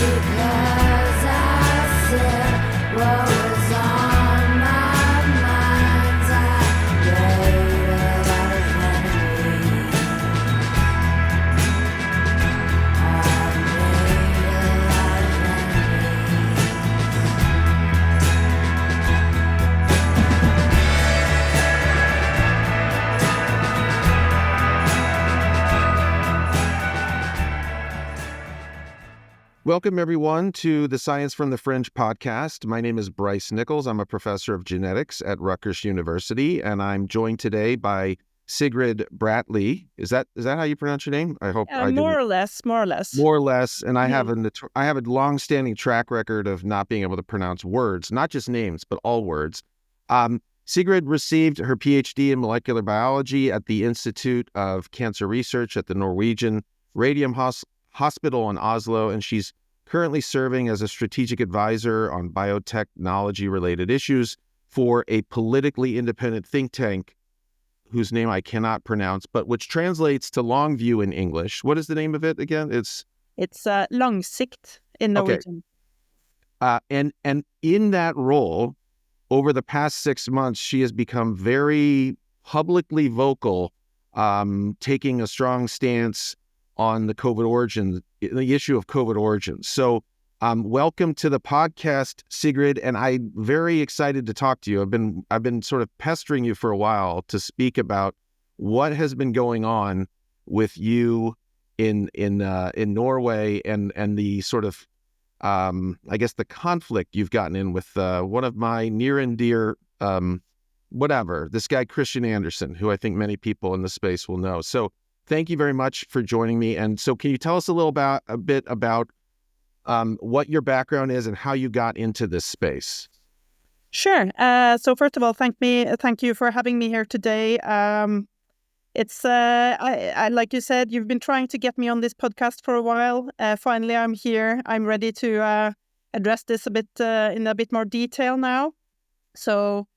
because I said what was on my mind. I made a lot of enemies. I made a lot Welcome, everyone, to the Science from the Fringe podcast. My name is Bryce Nickels. I'm a professor of genetics at Rutgers University, and I'm joined today by Sigrid Bratlie. Is that how you pronounce your name? I hope I didn't. More or less. More or less. And I have a long-standing track record of not being able to pronounce words, not just names, but all words. Sigrid received her PhD in molecular biology at the Institute of Cancer Research at the Norwegian Radium Hospital in Oslo, and she's currently serving as a strategic advisor on biotechnology-related issues for a politically independent think tank whose name I cannot pronounce, but which translates to Longview in English. What is the name of it again? It's Langsikt in Norwegian. Okay. And in that role, over the past 6 months, she has become very publicly vocal, taking a strong stance on the COVID origin, the issue of COVID origins. So welcome to the podcast, Sigrid, and I'm very excited to talk to you. I've been sort of pestering you for a while to speak about what has been going on with you in Norway and the sort of I guess the conflict you've gotten in with one of my near and dear this guy Christian Andersen, who I think many people in the space will know. So thank you very much for joining me. And so can you tell us a bit about what your background is and how you got into this space? Sure. So first of all, thank you for having me here today. It's I like you said, you've been trying to get me on this podcast for a while. Finally, I'm here. I'm ready to address this a bit in a bit more detail now. So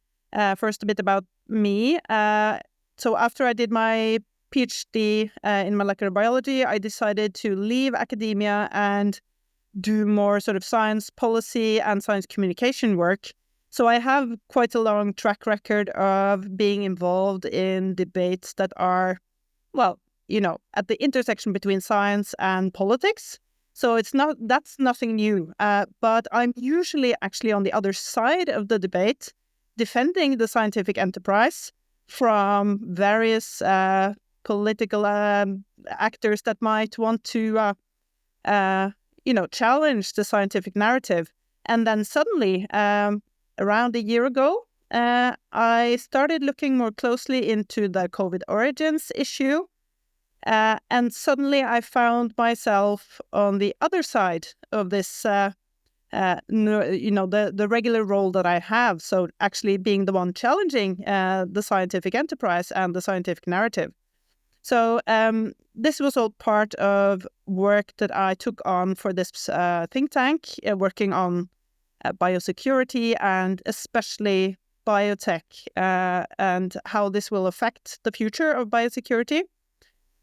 first, a bit about me. So after I did my PhD in molecular biology, I decided to leave academia and do more sort of science policy and science communication work. So I have quite a long track record of being involved in debates that are, well, at the intersection between science and politics. So that's nothing new. But I'm usually actually on the other side of the debate, defending the scientific enterprise from various political actors that might want to, challenge the scientific narrative. And then suddenly, around a year ago, I started looking more closely into the COVID origins issue. And suddenly I found myself on the other side of this, the regular role that I have. So actually being the one challenging the scientific enterprise and the scientific narrative. So this was all part of work that I took on for this think tank, working on biosecurity and especially biotech and how this will affect the future of biosecurity.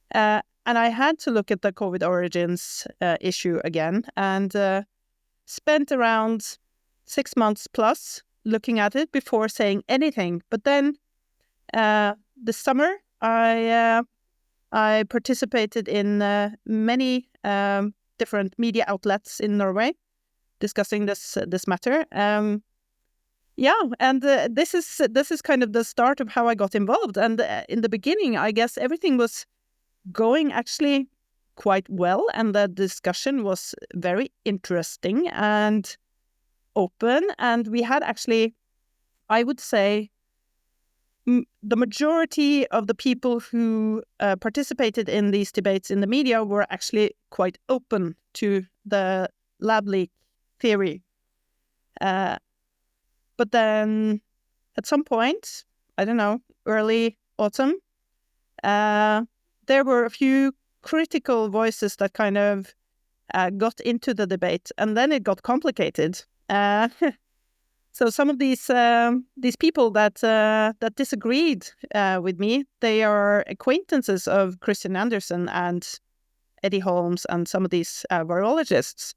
And I had to look at the COVID origins issue again and spent around 6 months plus looking at it before saying anything. But then this summer, I participated in many different media outlets in Norway discussing this matter. And this is kind of the start of how I got involved. And in the beginning, I guess everything was going actually quite well, and the discussion was very interesting and open. And we had actually, I would say, the majority of the people who participated in these debates in the media were actually quite open to the lab leak theory. But then at some point, I don't know, early autumn, there were a few critical voices that kind of got into the debate, and then it got complicated. So some of these people that disagreed with me, they are acquaintances of Christian Andersen and Eddie Holmes and some of these virologists.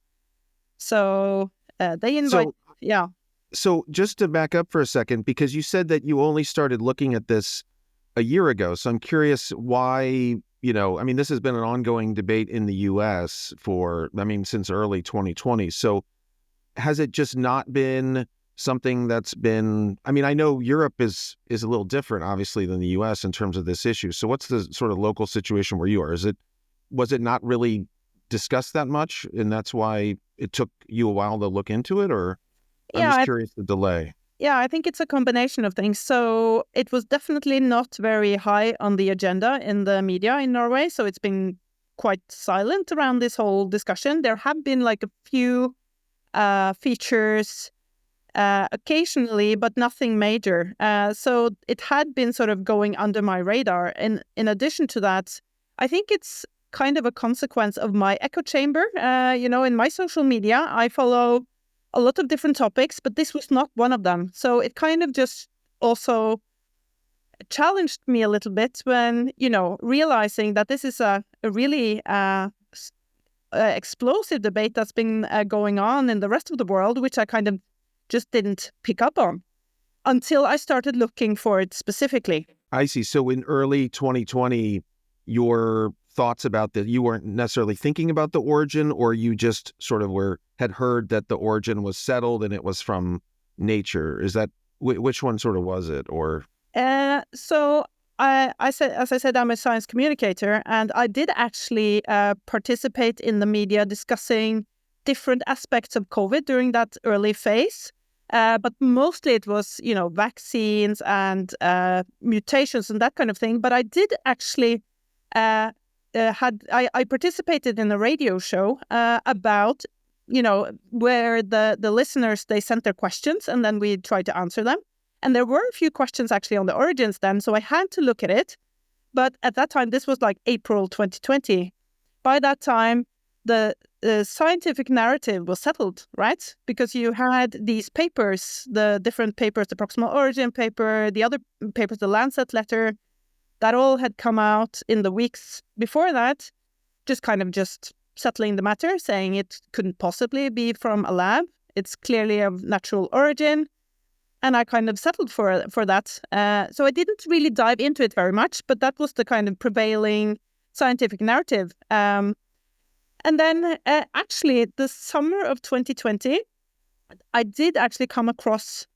So they invite, So, yeah. so just to back up for a second, because you said that you only started looking at this a year ago. So I'm curious why, I mean, this has been an ongoing debate in the US since early 2020. So has it just not been something that's been, I mean, I know Europe is a little different, obviously, than the US in terms of this issue. So what's the sort of local situation where you are? Was it not really discussed that much, and that's why it took you a while to look into it? Or I'm Yeah, just curious the delay. Yeah, I think it's a combination of things. So it was definitely not very high on the agenda in the media in Norway. So it's been quite silent around this whole discussion. There have been like a few features occasionally, but nothing major. So it had been sort of going under my radar. And in addition to that, I think it's kind of a consequence of my echo chamber. In my social media, I follow a lot of different topics, but this was not one of them. So it kind of just also challenged me a little bit when, realizing that this is a really explosive debate that's been going on in the rest of the world, which I kind of just didn't pick up on until I started looking for it specifically. I see. So in early 2020, your thoughts about that, you weren't necessarily thinking about the origin, or you just sort of had heard that the origin was settled and it was from nature. Is that which one sort of was it? Or so I said, as I said, I'm a science communicator, and I did actually participate in the media discussing different aspects of COVID during that early phase. But mostly it was, vaccines and mutations and that kind of thing. But I did actually I participated in a radio show about, where the listeners, they sent their questions and then we tried to answer them. And there were a few questions actually on the origins then, so I had to look at it. But at that time, this was like April 2020. By that time, the scientific narrative was settled, right? Because you had these papers, the different papers, the proximal origin paper, the other papers, the Lancet letter, that all had come out in the weeks before that, just settling the matter, saying it couldn't possibly be from a lab. It's clearly of natural origin. And I kind of settled for that. So I didn't really dive into it very much, but that was the kind of prevailing scientific narrative. And then actually, the summer of 2020, I did actually come across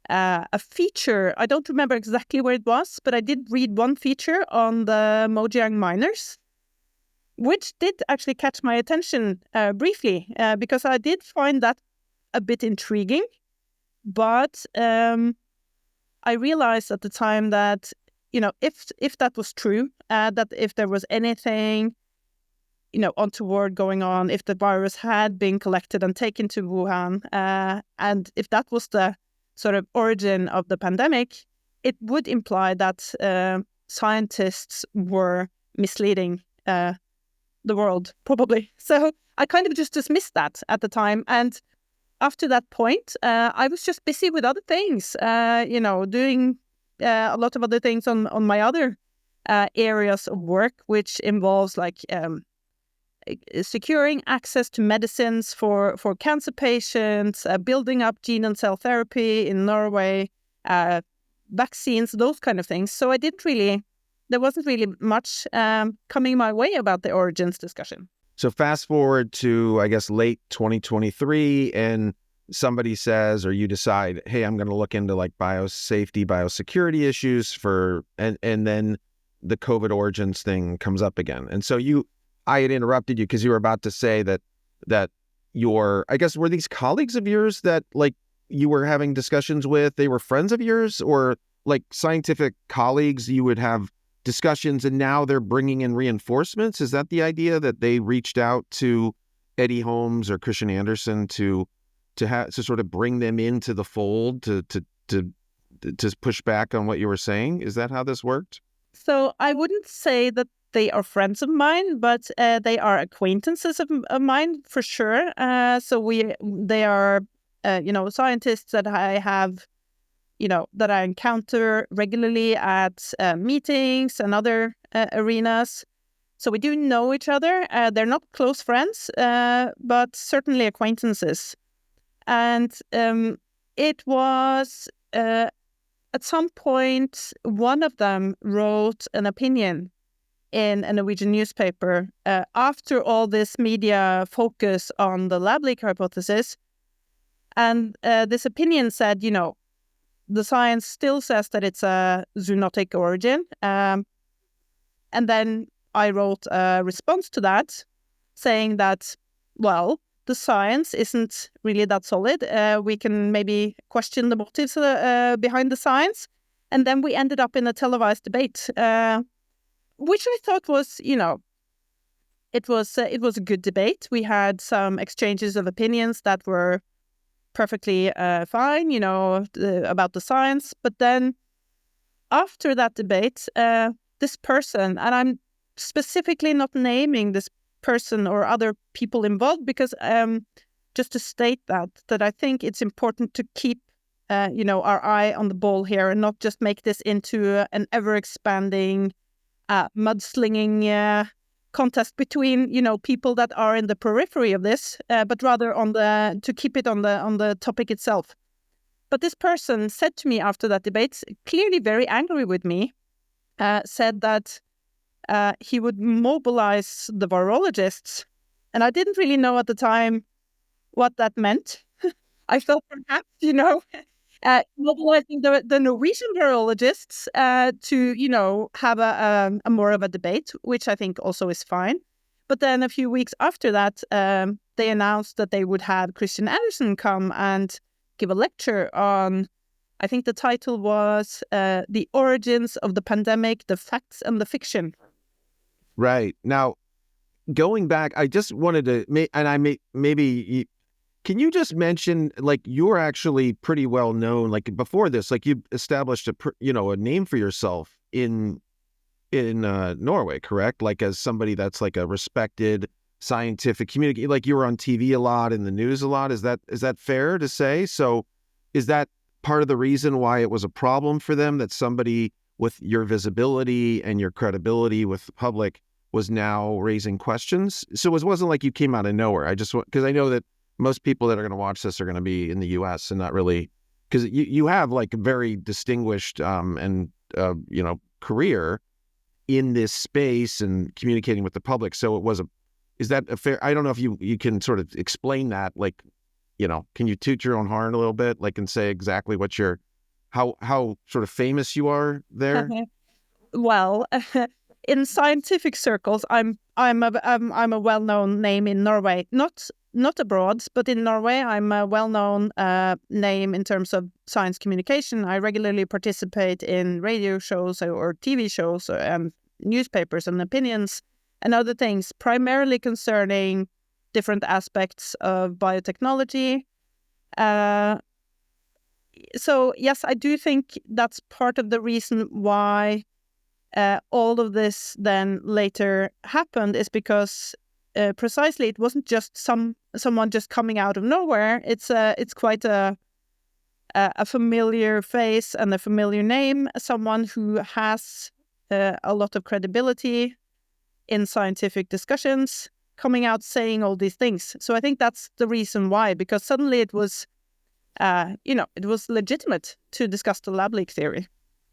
a feature. I don't remember exactly where it was, but I did read one feature on the Mojang miners, which did actually catch my attention briefly, because I did find that a bit intriguing. But I realized at the time that, if that was true, that if there was anything, untoward going on, if the virus had been collected and taken to Wuhan, and if that was the sort of origin of the pandemic, it would imply that scientists were misleading the world, probably. So I kind of just dismissed that at the time. And after that point, I was just busy with other things, doing a lot of other things on my other areas of work, which involves like securing access to medicines for cancer patients, building up gene and cell therapy in Norway, vaccines, those kind of things. So there wasn't really much coming my way about the origins discussion. So fast forward to, I guess, late 2023, and somebody says, or you decide, hey, I'm going to look into like biosafety, biosecurity issues and then the COVID origins thing comes up again. And so I had interrupted you because you were about to say that I guess, were these colleagues of yours that like you were having discussions with, they were friends of yours, or like scientific colleagues you would have discussions and now they're bringing in reinforcements? Is that the idea, that they reached out to Eddie Holmes or Christian Andersen to sort of bring them into the fold to push back on what you were saying? Is that how this worked? So I wouldn't say that they are friends of mine, but they are acquaintances of mine for sure. So they are scientists that I have, that I encounter regularly at meetings and other arenas. So we do know each other. They're not close friends, but certainly acquaintances. And it was at some point, one of them wrote an opinion in a Norwegian newspaper after all this media focus on the lab leak hypothesis. And this opinion said, the science still says that it's a zoonotic origin. And then I wrote a response to that saying that, well, the science isn't really that solid. We can maybe question the motives behind the science. And then we ended up in a televised debate, which I thought was, it was a good debate. We had some exchanges of opinions that were perfectly fine, about the science. But then after that debate, this person, and I'm specifically not naming this person or other people involved because just to state that I think it's important to keep our eye on the ball here and not just make this into an ever-expanding mudslinging contest between people that are in the periphery of this, but rather to keep it on the topic itself. But this person said to me after that debate, clearly very angry with me, said that he would mobilize the virologists. And I didn't really know at the time what that meant. I thought perhaps, mobilizing the Norwegian virologists to, have a more of a debate, which I think also is fine. But then a few weeks after that, they announced that they would have Christian Andersen come and give a lecture on, I think the title was The Origins of the Pandemic, the Facts and the Fiction. Right. Now, going back, I just wanted to, can you just mention, like, you're actually pretty well known, like before this, like you established a name for yourself in Norway, correct? Like as somebody that's like a respected scientific communicator, like you were on TV a lot, in the news a lot. Is that fair to say? So is that part of the reason why it was a problem for them that somebody with your visibility and your credibility with the public was now raising questions? So it wasn't like you came out of nowhere. Because I know that most people that are going to watch this are going to be in the U.S. and not really, because you have like a very distinguished career in this space and communicating with the public. So is that a fair? I don't know if you can sort of explain that. Like, can you toot your own horn a little bit, like, and say exactly how sort of famous you are there? Well, in scientific circles, I'm a well-known name in Norway. Not abroad, but in Norway, I'm a well-known name in terms of science communication. I regularly participate in radio shows or TV shows and newspapers and opinions and other things, primarily concerning different aspects of biotechnology. So, yes, I do think that's part of the reason why all of this then later happened, is because precisely it wasn't just someone just coming out of nowhere. It's quite a familiar face and a familiar name, someone who has a lot of credibility in scientific discussions, coming out saying all these things. So I think that's the reason why, because suddenly it was, it was legitimate to discuss the lab leak theory.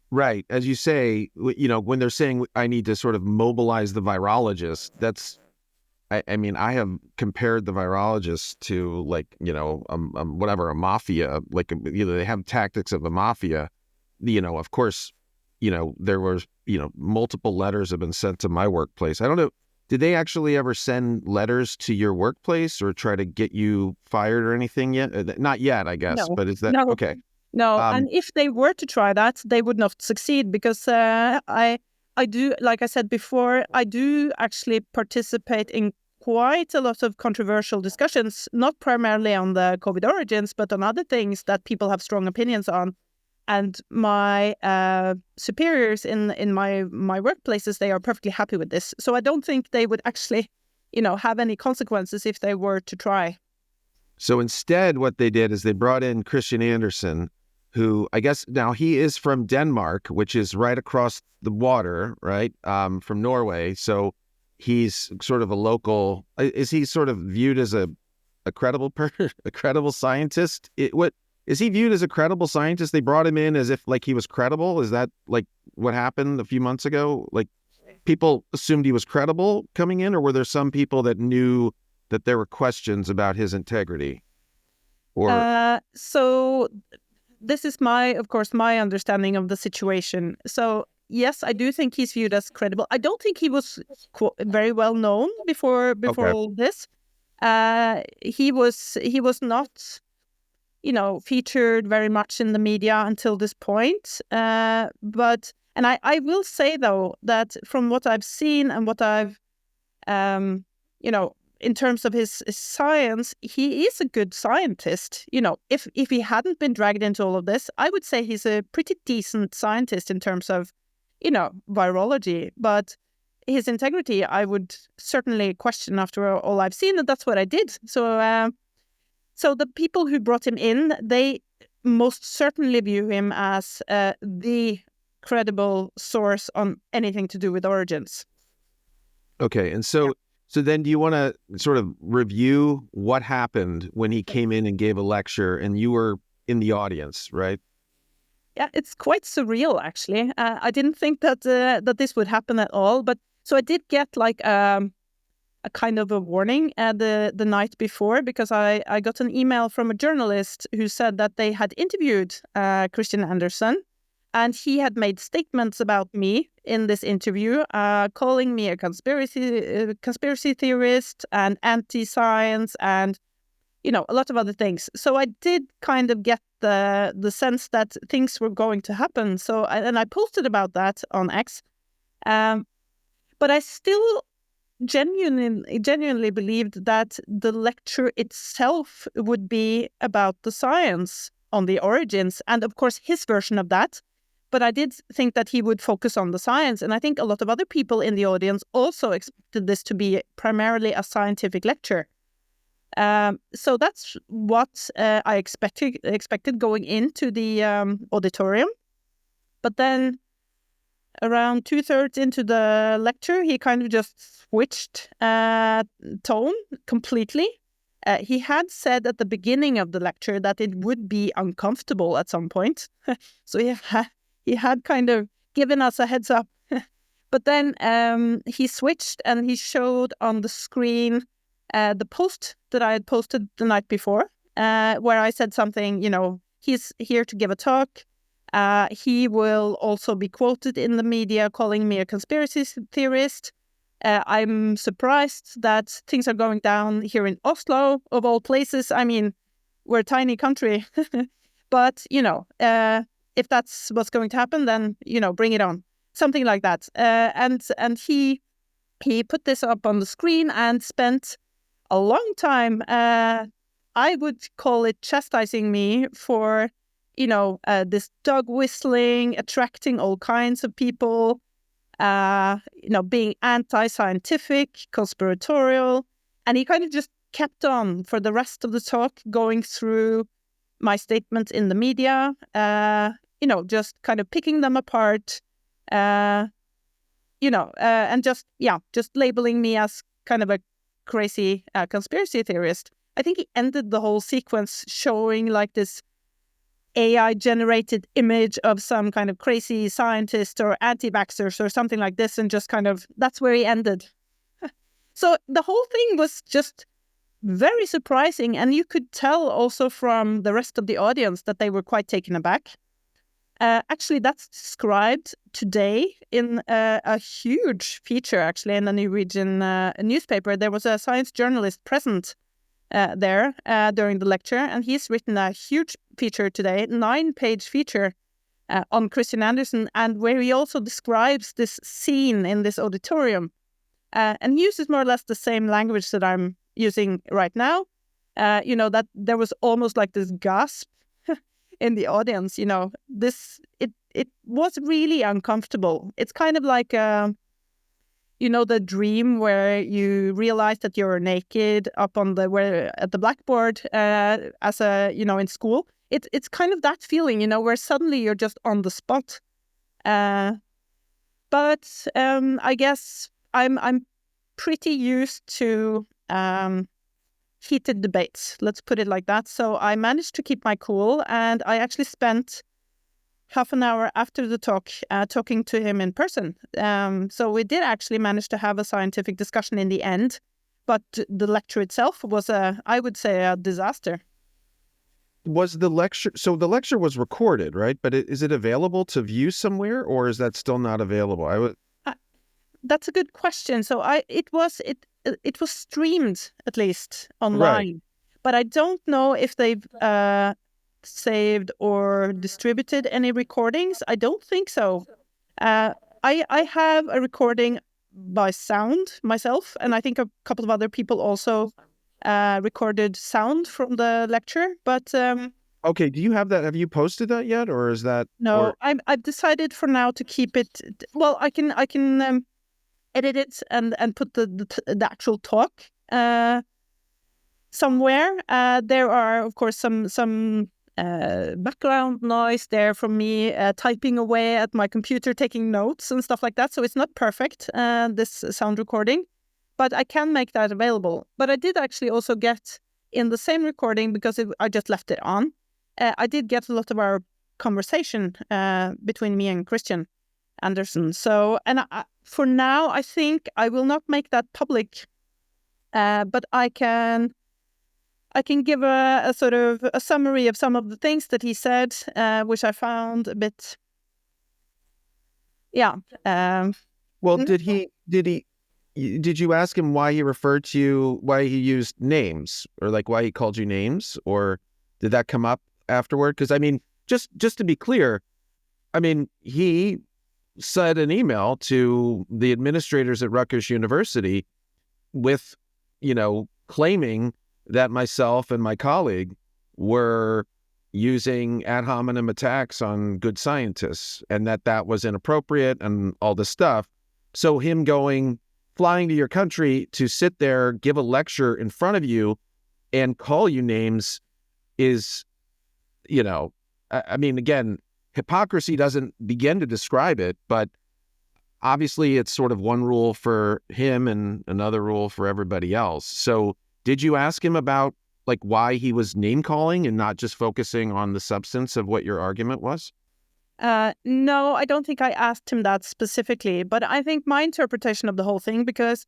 Right. As you say, when they're saying I need to sort of mobilize the virologists, that's, I mean, I have compared the virologists to like, a mafia, like, they have tactics of the mafia. Of course, there was, multiple letters have been sent to my workplace. I don't know. Did they actually ever send letters to your workplace or try to get you fired or anything yet? Not yet, I guess. No. But is that No. okay? No, and if they were to try that, they would not succeed, because I do, like I said before, I do actually participate in quite a lot of controversial discussions, not primarily on the COVID origins, but on other things that people have strong opinions on. And my superiors in my workplaces, they are perfectly happy with this. So I don't think they would actually, have any consequences if they were to try. So instead, what they did is they brought in Christian Andersen, who I guess now he is from Denmark, which is right across the water, right, from Norway. So he's sort of a local. Is he sort of viewed as a credible a credible scientist? What is he viewed as a credible scientist? They brought him in as if like he was credible. Is that like what happened a few months ago? Like people assumed he was credible coming in, or were there some people that knew that there were questions about his integrity? Or So this is of course, my understanding of the situation. So yes, I do think he's viewed as credible. I don't think he was very well known before Okay. all this. He was not, featured very much in the media until this point. And I will say though that from what I've seen and what I've, in terms of his science, he is a good scientist. If he hadn't been dragged into all of this, I would say he's a pretty decent scientist in terms of, virology. But his integrity, I would certainly question after all I've seen, and that's what I did. So the people who brought him in, they most certainly view him as the credible source on anything to do with origins. Okay. And so then do you want to sort of review what happened when he came in and gave a lecture and you were in the audience, right? Yeah, it's quite surreal, actually. I didn't think that this would happen at all. But so I did get like a kind of a warning the night before, because I got an email from a journalist who said that they had interviewed Christian Andersen, and he had made statements about me in this interview, calling me a conspiracy theorist and anti-science and, a lot of other things. So I did kind of get the sense that things were going to happen. So I posted about that on X. But I still genuinely believed that the lecture itself would be about the science on the origins, and of course his version of that. But I did think that he would focus on the science, and I think a lot of other people in the audience also expected this to be primarily a scientific lecture. So that's what I expected going into the auditorium. But then around 2/3 into the lecture, he kind of just switched tone completely. He had said at the beginning of the lecture that it would be uncomfortable at some point. So he had kind of given us a heads up. But then he switched and he showed on the screen the post that I had posted the night before, where I said something, he's here to give a talk. He will also be quoted in the media calling me a conspiracy theorist. I'm surprised that things are going down here in Oslo, of all places. I mean, we're a tiny country. But, if that's what's going to happen, then, bring it on. Something like that. And he put this up on the screen and spent a long time, I would call it chastising me for, this dog whistling, attracting all kinds of people, being anti-scientific, conspiratorial. And he kind of just kept on for the rest of the talk, going through my statements in the media, just kind of picking them apart, and just labeling me as kind of a crazy conspiracy theorist. I think he ended the whole sequence showing like this AI-generated image of some kind of crazy scientist or anti-vaxxers or something like this, and just kind of, that's where he ended. So the whole thing was just very surprising, and you could tell also from the rest of the audience that they were quite taken aback. Actually, that's described today in a huge feature, actually, in the Norwegian newspaper. There was a science journalist present there during the lecture, and he's written a huge feature today, 9-page feature on Christian Andersen, and where he also describes this scene in this auditorium. And he uses more or less the same language that I'm using right now. That there was almost like this gasp in the audience. It was really uncomfortable. It's kind of like the dream where you realize that you're naked up on at the blackboard as in school. It's kind of that feeling, where suddenly you're just on the spot. But I guess I'm pretty used to heated debates. Let's put it like that. So I managed to keep my cool, and I actually spent half an hour after the talk talking to him in person. So we did actually manage to have a scientific discussion in the end, but the lecture itself was I would say, a disaster. Was the lecture, so the lecture was recorded, right? But is it available to view somewhere, or is that still not available? That's a good question. So it was streamed, at least online, Right. but I don't know if they've saved or distributed any recordings. I don't think so. I have a recording by sound myself, and I think a couple of other people also recorded sound from the lecture. But Okay, do you have that? Have you posted that yet, or is that no, I've decided for now to keep it. Well, I can edit it and put the actual talk somewhere. There are, of course, some background noise there from me typing away at my computer, taking notes and stuff like that. So it's not perfect, this sound recording, but I can make that available. But I did actually also get in the same recording, because I just left it on, I did get a lot of our conversation between me and Christian Andersen. So, and for now, I think I will not make that public, but I can give a sort of a summary of some of the things that he said, which I found a bit, yeah. well, did you ask him why he referred to you, why he used names, or like why he called you names, or did that come up afterward? Because I mean, just to be clear, I mean, he sent an email to the administrators at Rutgers University with, claiming that myself and my colleague were using ad hominem attacks on good scientists, and that was inappropriate and all this stuff. So him flying to your country to sit there, give a lecture in front of you and call you names is, I mean, again, hypocrisy doesn't begin to describe it, but obviously it's sort of one rule for him and another rule for everybody else. So did you ask him about like why he was name calling and not just focusing on the substance of what your argument was? No, I don't think I asked him that specifically, but I think my interpretation of the whole thing, because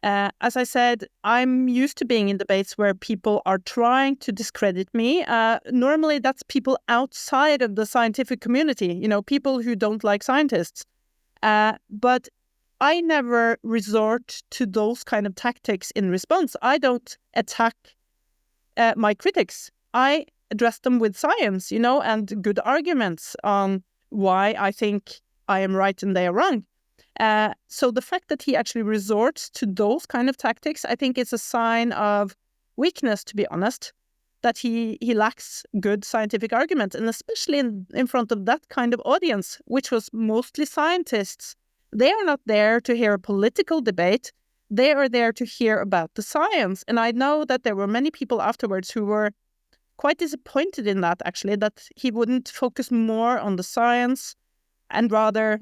as I said, I'm used to being in debates where people are trying to discredit me. Normally, that's people outside of the scientific community, people who don't like scientists. But I never resort to those kind of tactics in response. I don't attack my critics. I address them with science, and good arguments on why I think I am right and they are wrong. So the fact that he actually resorts to those kind of tactics, I think it's a sign of weakness, to be honest, that he lacks good scientific argument, and especially in front of that kind of audience, which was mostly scientists. They are not there to hear a political debate. They are there to hear about the science. And I know that there were many people afterwards who were quite disappointed in that, actually, that he wouldn't focus more on the science and rather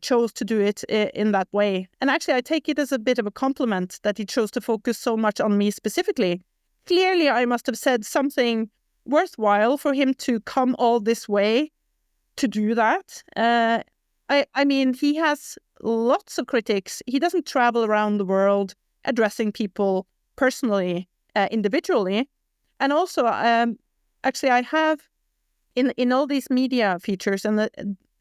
chose to do it in that way. And actually, I take it as a bit of a compliment that he chose to focus so much on me specifically. Clearly, I must have said something worthwhile for him to come all this way to do that. I mean, he has lots of critics. He doesn't travel around the world addressing people personally, individually. And also, actually, I have in all these media features, and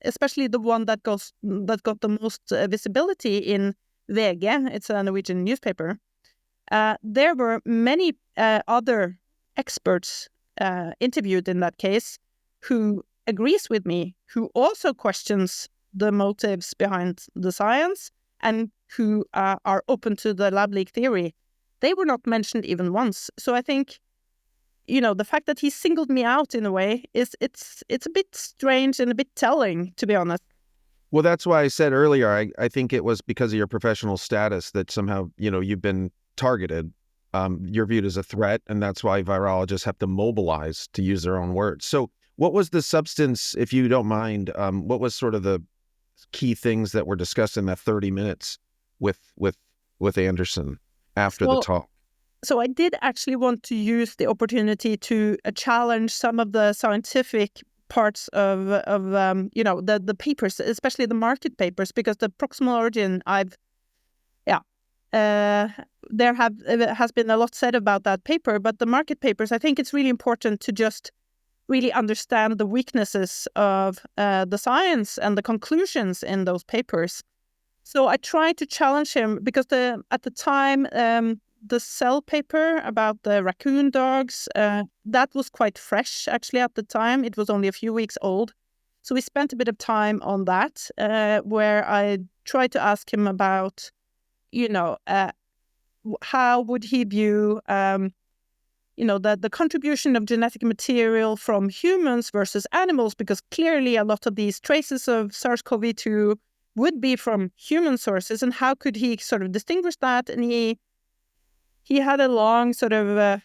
especially the one that got the most visibility in VG, it's a Norwegian newspaper. There were many other experts interviewed in that case who agrees with me, who also questions the motives behind the science, and who are open to the lab leak theory. They were not mentioned even once. So I think, the fact that he singled me out in a way it's a bit strange and a bit telling, to be honest. Well, that's why I said earlier, I think it was because of your professional status that somehow, you've been targeted. You're viewed as a threat, and that's why virologists have to mobilize, to use their own words. So what was the substance, if you don't mind, what was sort of the key things that were discussed in that 30 minutes with with Anderson after the So, talk? so I did actually want to use the opportunity to challenge some of the scientific parts of the papers, especially the market papers, because the proximal origin, there has been a lot said about that paper, but the market papers, I think it's really important to just really understand the weaknesses of the science and the conclusions in those papers. So I tried to challenge him because at the time, the Cell paper about the raccoon dogs, that was quite fresh actually at the time. It was only a few weeks old. So we spent a bit of time on that, where I tried to ask him about, how would he view, the contribution of genetic material from humans versus animals, because clearly a lot of these traces of SARS-CoV-2 would be from human sources, and how could he sort of distinguish that? And he had a long sort of,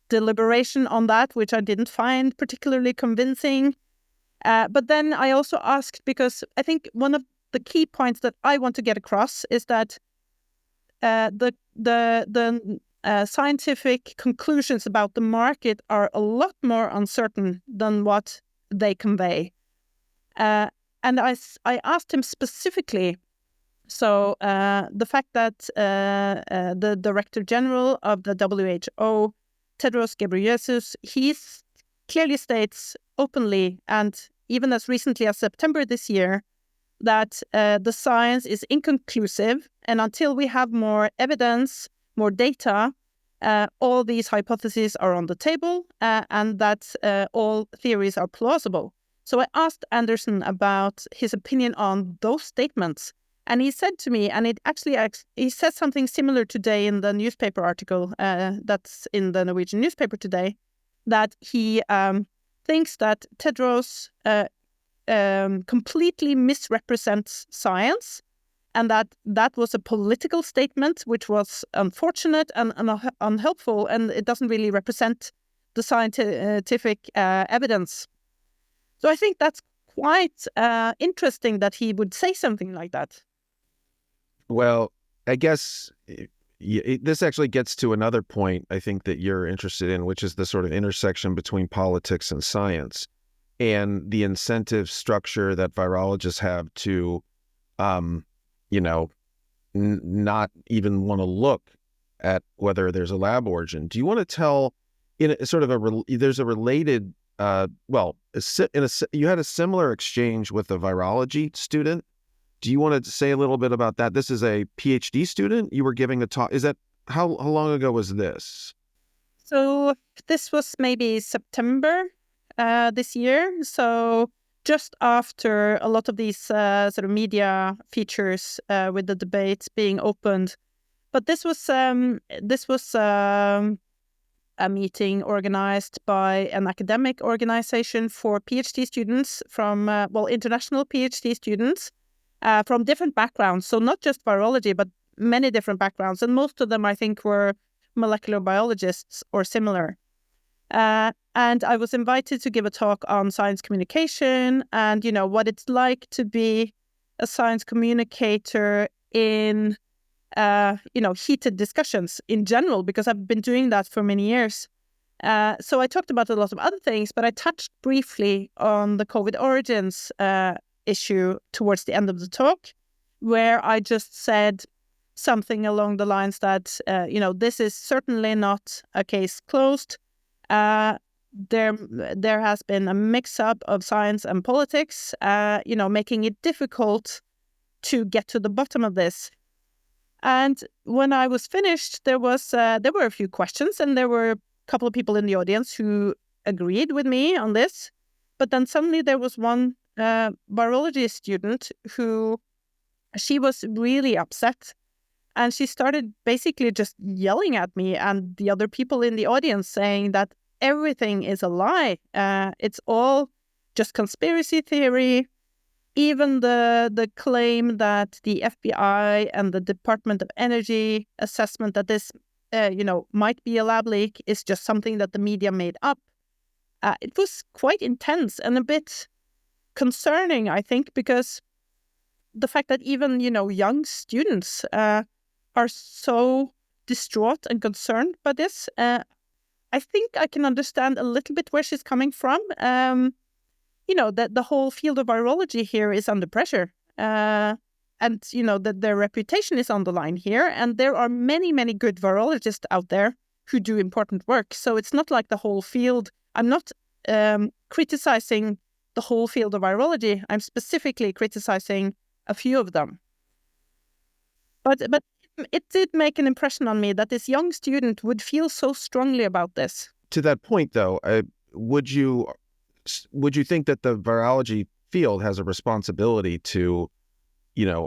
deliberation on that, which I didn't find particularly convincing. But then I also asked, because I think one of the key points that I want to get across is that the scientific conclusions about the market are a lot more uncertain than what they convey. And I asked him specifically, so the fact that the Director General of the WHO, Tedros Ghebreyesus, he clearly states openly, and even as recently as September this year, that the science is inconclusive, and until we have more evidence, more data, all these hypotheses are on the table, and that all theories are plausible. So I asked Anderson about his opinion on those statements, and he said to me, and he said something similar today in the newspaper article that's in the Norwegian newspaper today, that he thinks that Tedros completely misrepresents science, and that was a political statement, which was unfortunate and unhelpful, and it doesn't really represent the scientific evidence. So I think that's quite interesting that he would say something like that. Well, I guess this actually gets to another point I think that you're interested in, which is the sort of intersection between politics and science, and the incentive structure that virologists have to, not even want to look at whether there's a lab origin. Do you want to tell, in a sort of there's a related, you had a similar exchange with a virology student. Do you want to say a little bit about that? This is a PhD student. You were giving a talk. Is that, how long ago was this? So this was maybe September this year. So just after a lot of these sort of media features with the debates being opened. But this was a meeting organized by an academic organization for PhD students from, international PhD students from different backgrounds. So not just virology, but many different backgrounds. And most of them, I think, were molecular biologists or similar. And I was invited to give a talk on science communication and, what it's like to be a science communicator in, heated discussions in general, because I've been doing that for many years. So I talked about a lot of other things, but I touched briefly on the COVID origins issue towards the end of the talk, where I just said something along the lines that, this is certainly not a case closed. There has been a mix-up of science and politics, making it difficult to get to the bottom of this. And when I was finished, there were a few questions, and there were a couple of people in the audience who agreed with me on this. But then suddenly there was one virology student who, she was really upset, and she started basically just yelling at me and the other people in the audience, saying that everything is a lie. It's all just conspiracy theory. Even the claim that the FBI and the Department of Energy assessment that this, might be a lab leak is just something that the media made up. It was quite intense and a bit concerning, I think, because the fact that even, young students are so distraught and concerned by this, I think I can understand a little bit where she's coming from. That the whole field of virology here is under pressure. And, that their reputation is on the line here. And there are many, many good virologists out there who do important work. So it's not like the whole field. I'm not criticizing the whole field of virology. I'm specifically criticizing a few of them. But it did make an impression on me that this young student would feel so strongly about this. To that point, though, would you think that the virology field has a responsibility to,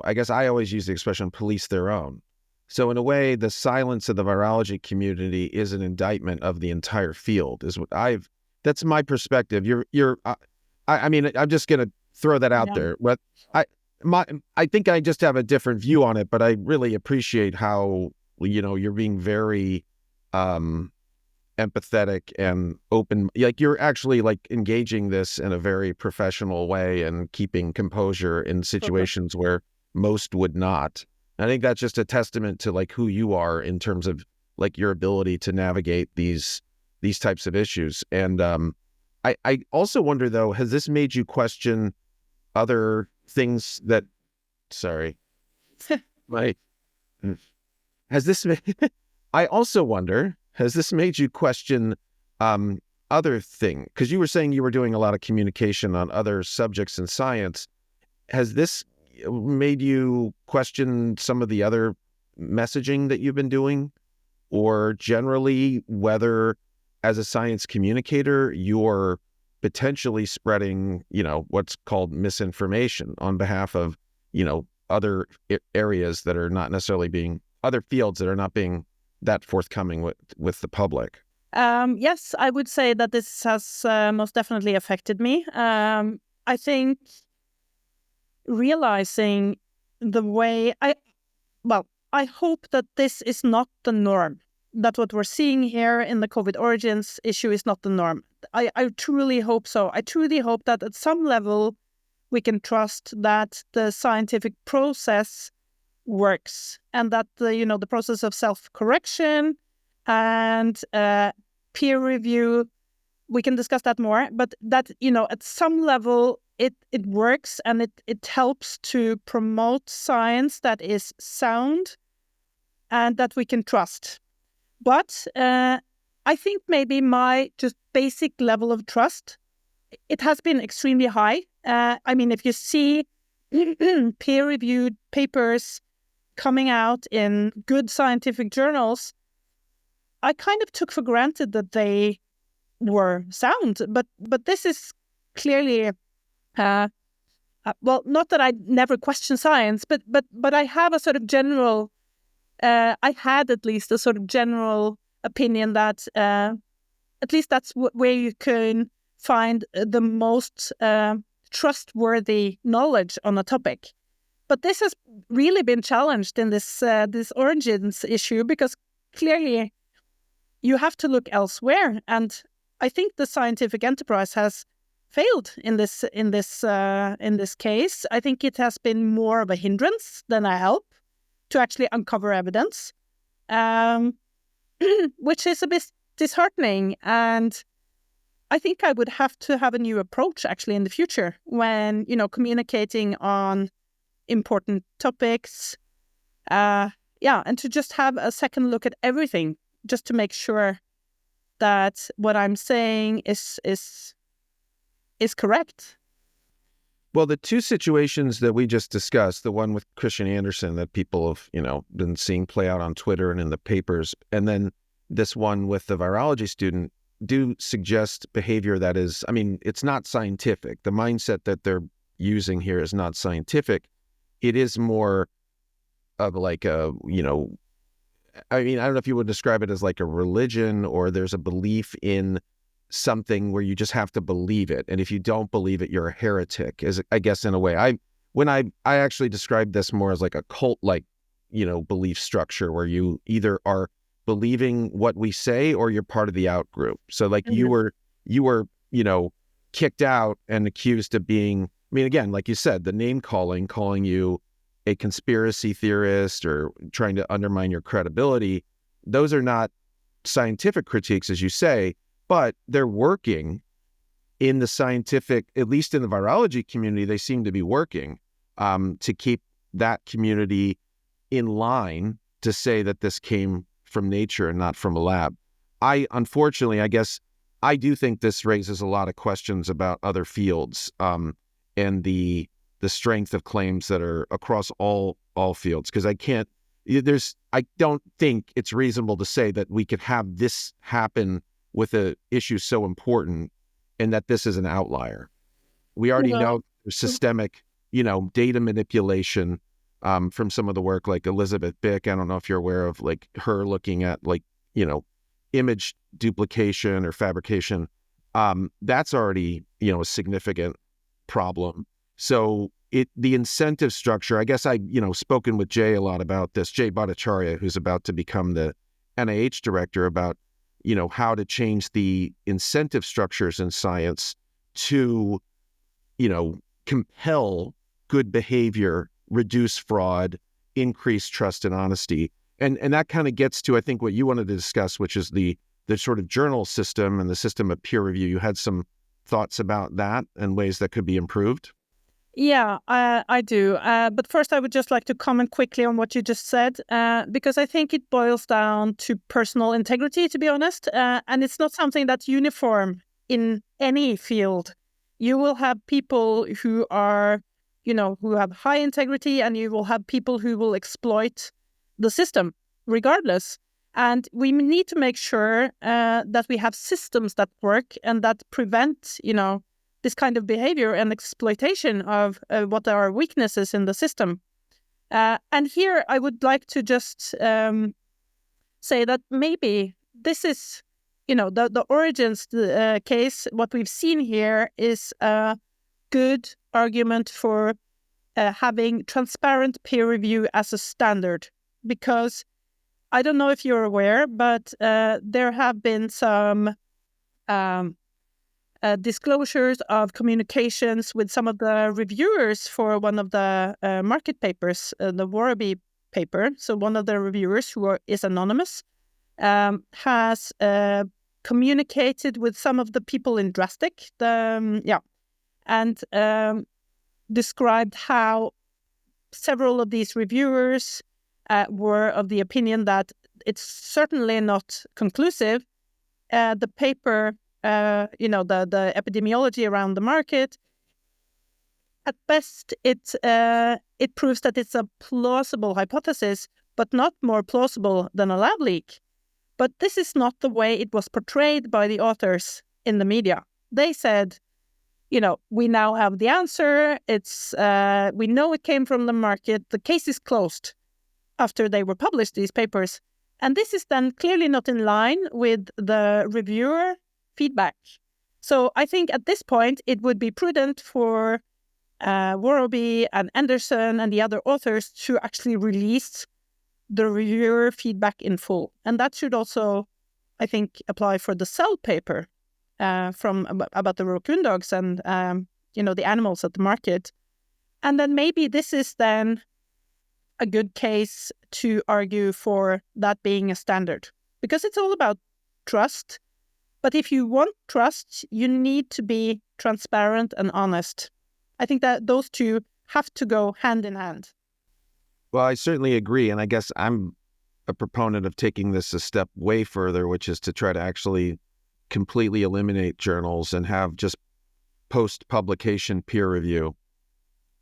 I guess I always use the expression police their own. So in a way, the silence of the virology community is an indictment of the entire field, is what that's my perspective. I'm just going to throw that out there. But I think I just have a different view on it, but I really appreciate how, you're being very empathetic and open. Like you're actually like engaging this in a very professional way and keeping composure in situations where most would not. I think that's just a testament to like who you are in terms of like your ability to navigate these types of issues. And I also wonder though, has this made you question other things that, I also wonder, has this made you question other things? Because you were saying you were doing a lot of communication on other subjects in science. Has this made you question some of the other messaging that you've been doing? Or generally, whether as a science communicator, you're potentially spreading, what's called misinformation on behalf of, other areas that are not necessarily other fields that are not being that forthcoming with the public? Yes, I would say that this has most definitely affected me. I think realizing the way I hope that this is not the norm, that what we're seeing here in the COVID origins issue is not the norm. I truly hope so. I truly hope that at some level we can trust that the scientific process works and that the process of self-correction and peer review, we can discuss that more, but that at some level it works and it helps to promote science that is sound and that we can trust. But I think maybe my just basic level of trust, it has been extremely high. If you see peer-reviewed papers coming out in good scientific journals, I kind of took for granted that they were sound. But this is clearly, not that I never question science, but I have a sort of general, I had at least a sort of general opinion that at least that's where you can find the most trustworthy knowledge on a topic. But this has really been challenged in this origins issue because clearly you have to look elsewhere, and I think the scientific enterprise has failed in this case. I think it has been more of a hindrance than a help to actually uncover evidence, which is a bit disheartening. And I think I would have to have a new approach actually in the future when, communicating on important topics. And to just have a second look at everything just to make sure that what I'm saying is correct. Well, the two situations that we just discussed, the one with Christian Andersen that people have, been seeing play out on Twitter and in the papers, and then this one with the virology student, do suggest behavior that is, it's not scientific. The mindset that they're using here is not scientific. It is more of like a, I don't know if you would describe it as like a religion, or there's a belief in something where you just have to believe it. And if you don't believe it, you're a heretic, is I guess in a way. I actually described this more as like a cult-like, belief structure where you either are believing what we say or you're part of the out group. So like you were, kicked out and accused of being I mean, again, like you said, the name calling you a conspiracy theorist or trying to undermine your credibility, those are not scientific critiques, as you say, but they're working in the scientific, at least in the virology community, they seem to be working to keep that community in line to say that this came from nature and not from a lab. Unfortunately, I guess I do think this raises a lot of questions about other fields and the strength of claims that are across all fields. Because I don't think it's reasonable to say that we could have this happen with an issue so important and that this is an outlier. We already know there's systemic, data manipulation from some of the work like Elizabeth Bick. I don't know if you're aware of like her looking at like, image duplication or fabrication. That's already, a significant problem. So the incentive structure, I guess spoken with Jay a lot about this, Jay Bhattacharya, who's about to become the NIH director, about, how to change the incentive structures in science to, compel good behavior, reduce fraud, increase trust and honesty. And that kind of gets to, I think, what you wanted to discuss, which is the sort of journal system and the system of peer review. You had some thoughts about that and ways that could be improved? Yeah, I do. But first, I would just like to comment quickly on what you just said, because I think it boils down to personal integrity, to be honest. And it's not something that's uniform in any field. You will have people who are, who have high integrity, and you will have people who will exploit the system regardless. And we need to make sure that we have systems that work and that prevent, this kind of behavior and exploitation of what are weaknesses in the system. And here I would like to just say that maybe this is, the origins case. What we've seen here is a good argument for having transparent peer review as a standard, because I don't know if you're aware, but there have been some disclosures of communications with some of the reviewers for one of the market papers, the Warraby paper. So one of the reviewers, who is anonymous, has communicated with some of the people in Drastic, and described how several of these reviewers were of the opinion that it's certainly not conclusive. The paper, the epidemiology around the market, at best, it proves that it's a plausible hypothesis, but not more plausible than a lab leak. But this is not the way it was portrayed by the authors in the media. They said, we now have the answer. We know it came from the market. The case is closed after they were published, these papers. And this is then clearly not in line with the reviewer feedback. So I think at this point, it would be prudent for Warraby and Anderson and the other authors to actually release the reviewer feedback in full. And that should also, I think, apply for the Cell paper about the raccoon dogs and, the animals at the market. And then maybe this is then a good case to argue for that being a standard, because it's all about trust. But if you want trust, you need to be transparent and honest. I think that those two have to go hand in hand. Well, I certainly agree. And I guess I'm a proponent of taking this a step way further, which is to try to actually completely eliminate journals and have just post-publication peer review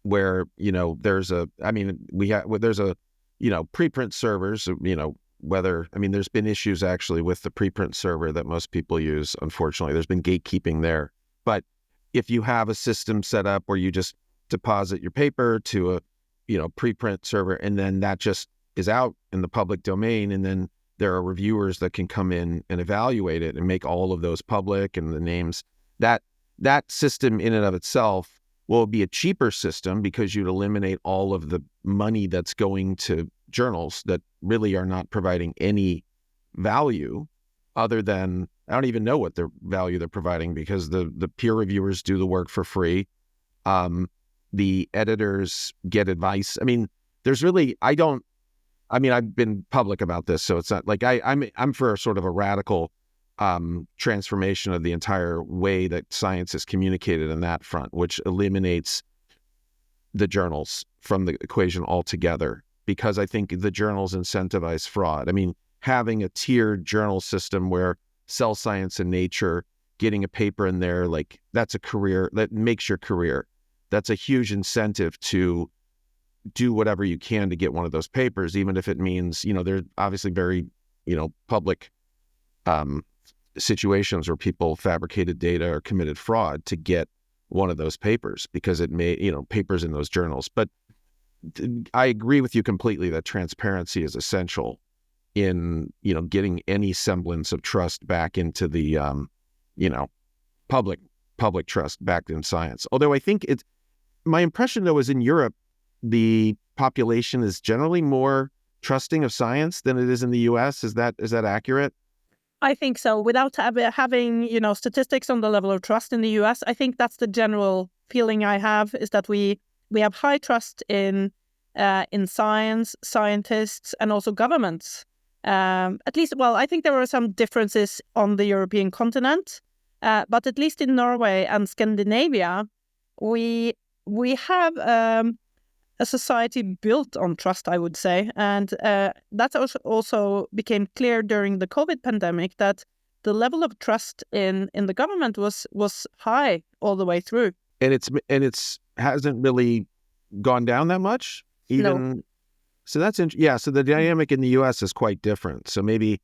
where, there's preprint servers, there's been issues actually with the preprint server that most people use. Unfortunately, there's been gatekeeping there. But if you have a system set up where you just deposit your paper to a, preprint server, and then that just is out in the public domain, and then there are reviewers that can come in and evaluate it and make all of those public and the names, that system in and of itself will be a cheaper system because you'd eliminate all of the money that's going to journals that really are not providing any value other than, I don't even know what their value they're providing, because the peer reviewers do the work for free. the editors get advice. I mean, there's really, I've been public about this, so it's not like I'm for sort of a radical transformation of the entire way that science is communicated in that front, which eliminates the journals from the equation altogether, because I think the journals incentivize fraud. I mean, having a tiered journal system where Cell Science and Nature, getting a paper in there, like that's a career, that makes your career. That's a huge incentive to do whatever you can to get one of those papers, even if it means, there's obviously very, public situations where people fabricated data or committed fraud to get one of those papers because it may, papers in those journals. But I agree with you completely that transparency is essential in, getting any semblance of trust back into the, public trust back in science. Although I think my impression though is in Europe, the population is generally more trusting of science than it is in the US. Is that accurate? I think so. Without having, statistics on the level of trust in the US, I think that's the general feeling I have, is that we have high trust in science, scientists, and also governments. At least, well, I think there are some differences on the European continent, but at least in Norway and Scandinavia, we have a society built on trust, I would say. And that also became clear during the COVID pandemic, that the level of trust in the government was high all the way through. And it's hasn't really gone down that much, even. No. So that's yeah. So the dynamic in the U.S. is quite different. So maybe,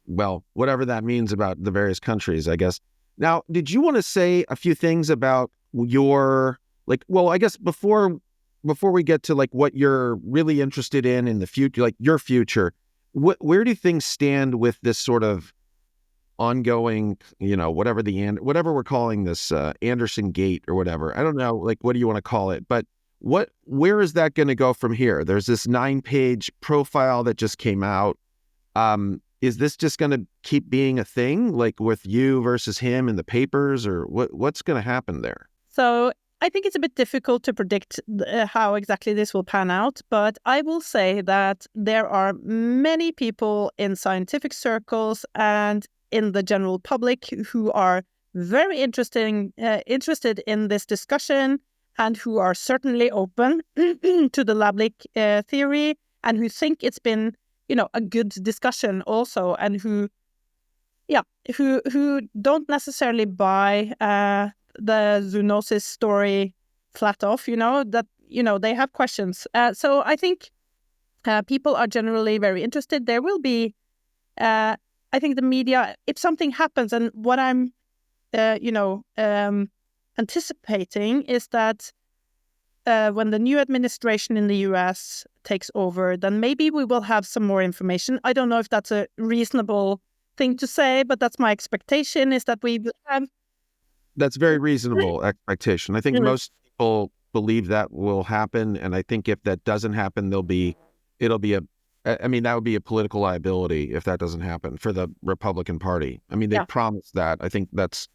well, whatever that means about the various countries, I guess. Now, did you want to say a few things about your, I guess before we get to what you're really interested in the future, your future, where do things stand with this sort of ongoing, whatever we're calling this, Anderson Gate or whatever? I don't know, what do you want to call it? But where is that going to go from here? There's this 9-page profile that just came out. Is this just going to keep being a thing, with you versus him in the papers, or what's going to happen there? So I think it's a bit difficult to predict how exactly this will pan out, but I will say that there are many people in scientific circles and in the general public who are very interested in this discussion, and who are certainly open to the lab leak theory, and who think it's been, a good discussion also, and who don't necessarily buy the zoonosis story flat off, they have questions. So I think people are generally very interested. There will be, I think the media, if something happens, and what I'm, anticipating is that when the new administration in the US takes over, then maybe we will have some more information. I don't know if that's a reasonable thing to say, but that's my expectation, is that we will have. That's very reasonable expectation. I think most people believe that will happen, and I think if that doesn't happen, that would be a political liability if that doesn't happen for the Republican Party. I mean, they promised that. I think that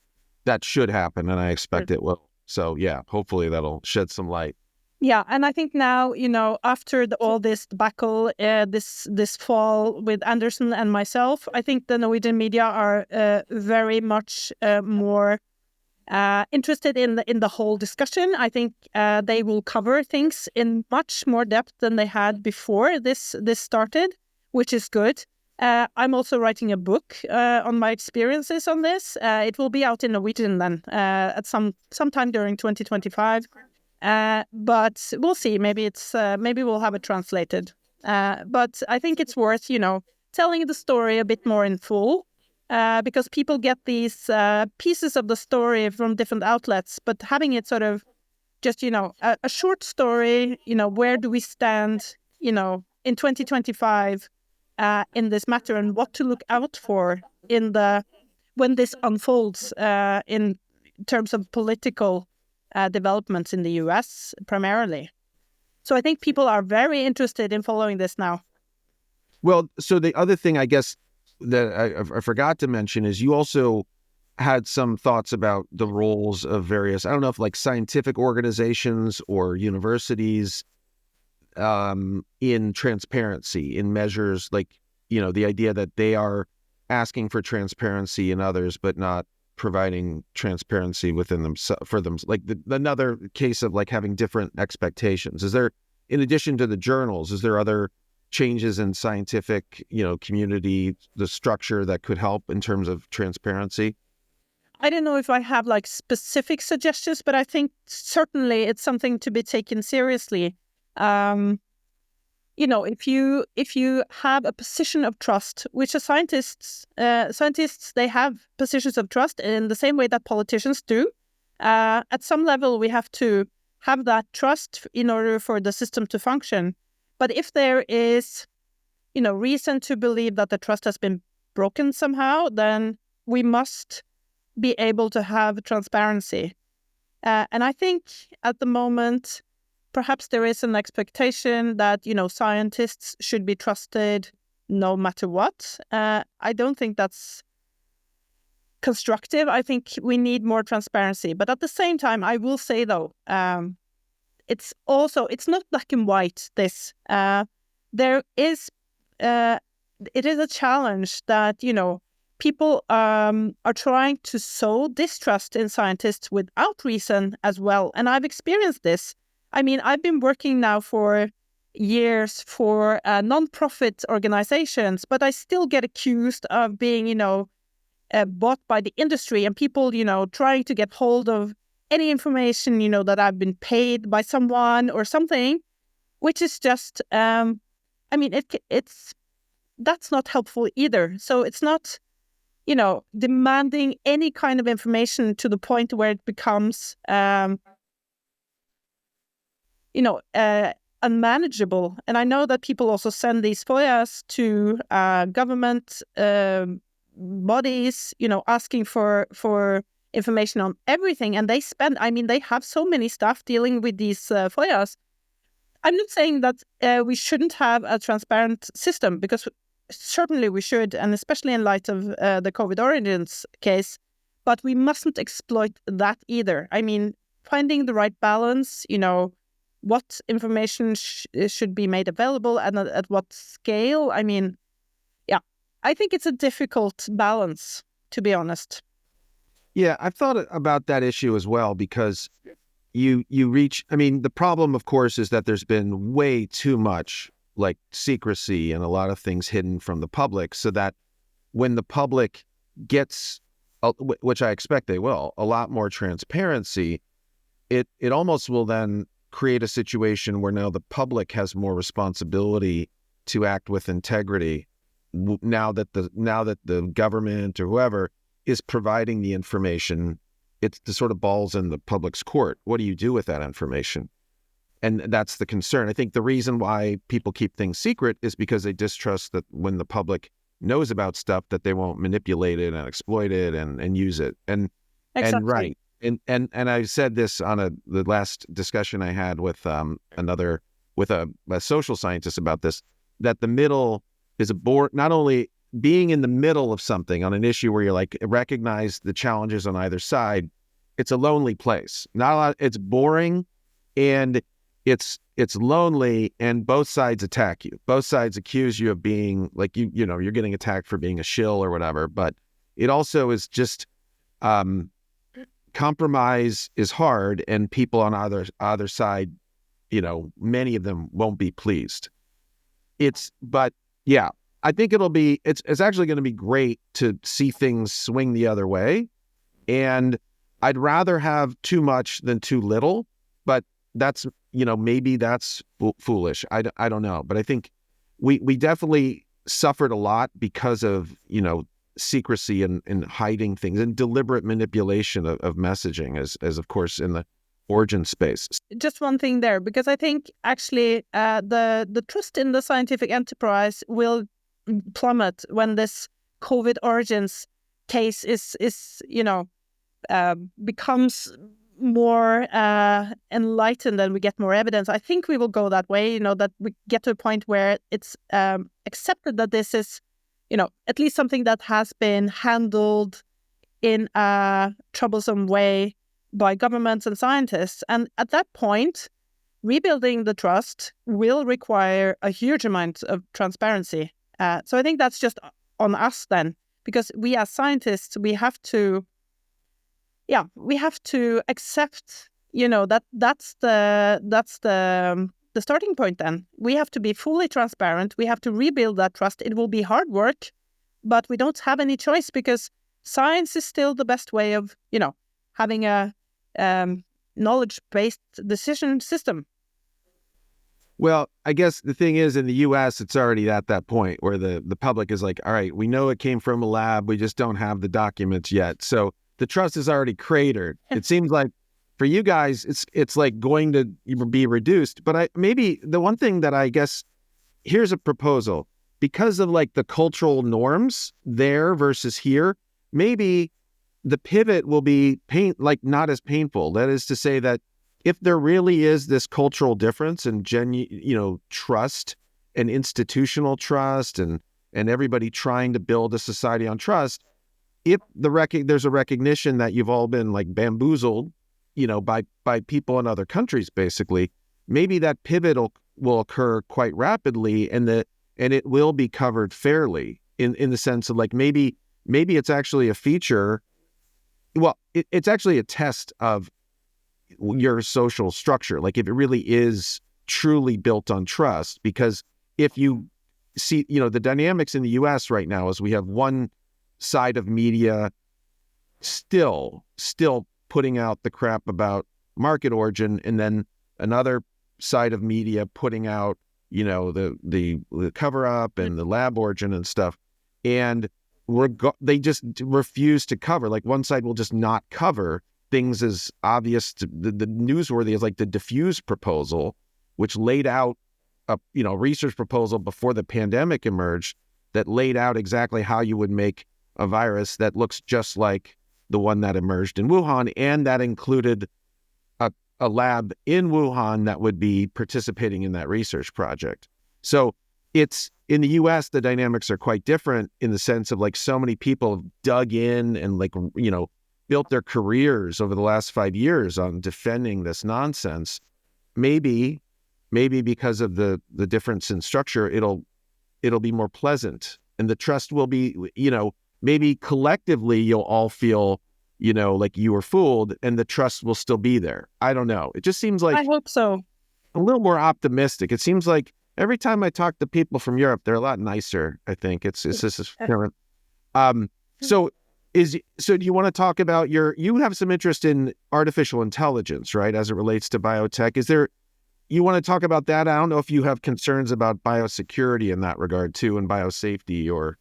should happen, and I expect it will. So yeah, hopefully that'll shed some light. Yeah, and I think now, after all this debacle this fall with Anderson and myself, I think the Norwegian media are very much more interested in the whole discussion. I think they will cover things in much more depth than they had before this started, which is good. I'm also writing a book on my experiences on this. It will be out in Norwegian then at sometime during 2025. But we'll see. Maybe we'll have it translated. But I think it's worth, telling the story a bit more in full, because people get these pieces of the story from different outlets, but having it sort of just, a short story, where do we stand, in 2025 in this matter, and what to look out for when this unfolds in terms of political developments in the US primarily. So I think people are very interested in following this now. Well, so the other thing I guess that I forgot to mention is you also had some thoughts about the roles of various, I don't know if like scientific organizations or universities in transparency, in measures like, the idea that they are asking for transparency in others, but not providing transparency within them for them. Like another case of like having different expectations. Is there, in addition to the journals, is there other changes in scientific, community, the structure that could help in terms of transparency? I don't know if I have like specific suggestions, but I think certainly it's something to be taken seriously. If you have a position of trust, which are scientists they have positions of trust in the same way that politicians do. At some level, we have to have that trust in order for the system to function. But if there is, reason to believe that the trust has been broken somehow, then we must be able to have transparency. And I think at the moment, perhaps there is an expectation that, scientists should be trusted no matter what. I don't think that's constructive. I think we need more transparency. But at the same time, I will say, though, it's not black and white, this. It is a challenge that, people are trying to sow distrust in scientists without reason as well. And I've experienced this. I mean, I've been working now for years for non-profit organizations, but I still get accused of being, bought by the industry and people, trying to get hold of any information, that I've been paid by someone or something, which is just, that's not helpful either. So it's not, demanding any kind of information to the point where it becomes, unmanageable. And I know that people also send these FOIAs to government bodies, asking for information on everything. And they have so many staff dealing with these FOIAs. I'm not saying that we shouldn't have a transparent system, because certainly we should, and especially in light of the COVID origins case, but we mustn't exploit that either. I mean, finding the right balance, what information should be made available and at what scale. I mean, yeah, I think it's a difficult balance, to be honest. Yeah, I've thought about that issue as well, because you reach, the problem, of course, is that there's been way too much like secrecy and a lot of things hidden from the public, so that when the public gets, which I expect they will, a lot more transparency, it almost will then create a situation where now the public has more responsibility to act with integrity now that the government or whoever is providing the information. It's the sort of balls in the public's court. What do you do with that information? And that's the concern. I think the reason why people keep things secret is because they distrust that when the public knows about stuff, that they won't manipulate it and exploit it and use it. And Exactly. and right. And I said this on the last discussion I had with a social scientist about this, that the middle is not only being in the middle of something on an issue where you're like, recognize the challenges on either side. It's a lonely place. It's boring, and it's lonely, and both sides attack you. Both sides accuse you of being like, you're getting attacked for being a shill or whatever. But it also is just, compromise is hard, and people on either side, many of them won't be pleased. But yeah, I think it's actually going to be great to see things swing the other way. And I'd rather have too much than too little, but that's, maybe that's foolish. I don't know. But I think we definitely suffered a lot because of, secrecy and hiding things and deliberate manipulation of messaging as of course in the origin space. Just one thing there, because I think actually the trust in the scientific enterprise will plummet when this COVID origins case is becomes more enlightened and we get more evidence. I think we will go that way, that we get to a point where it's accepted that this is, at least something that has been handled in a troublesome way by governments and scientists. And at that point, rebuilding the trust will require a huge amount of transparency. So I think that's just on us then, because we as scientists, we have to accept, that's the starting point then. We have to be fully transparent. We have to rebuild that trust. It will be hard work, but we don't have any choice because science is still the best way of, having a knowledge-based decision system. Well, I guess the thing is, in the U.S., it's already at that point where the public is like, all right, we know it came from a lab. We just don't have the documents yet. So the trust is already cratered. It seems like for you guys, it's like going to be reduced. But maybe the one thing that I guess, here's a proposal. Because of like the cultural norms there versus here, maybe the pivot will be not as painful. That is to say that if there really is this cultural difference in trust and institutional trust and everybody trying to build a society on trust, if there's a recognition that you've all been like bamboozled, by people in other countries, basically, maybe that pivot will occur quite rapidly and it will be covered fairly in the sense of like maybe it's actually a feature. Well, it's actually a test of your social structure, like if it really is truly built on trust. Because if you see, the dynamics in the US right now is we have one side of media still putting out the crap about market origin, and then another side of media putting out, the cover up and the lab origin and stuff. And they just refuse to cover. Like one side will just not cover things as obvious to the newsworthy as like the diffuse proposal, which laid out a research proposal before the pandemic emerged that laid out exactly how you would make a virus that looks just like the one that emerged in Wuhan, and that included a lab in Wuhan that would be participating in that research project. So it's in the US, the dynamics are quite different in the sense of like so many people have dug in and like, built their careers over the last 5 years on defending this nonsense. Maybe because of the difference in structure, it'll be more pleasant, and the trust will be, maybe collectively you'll all feel, like you were fooled, and the trust will still be there. I don't know. It just seems like, I hope so. A little more optimistic. It seems like every time I talk to people from Europe, they're a lot nicer. I think it's just different. So do you want to talk about you have some interest in artificial intelligence, right? As it relates to biotech, you want to talk about that? I don't know if you have concerns about biosecurity in that regard too, and biosafety or.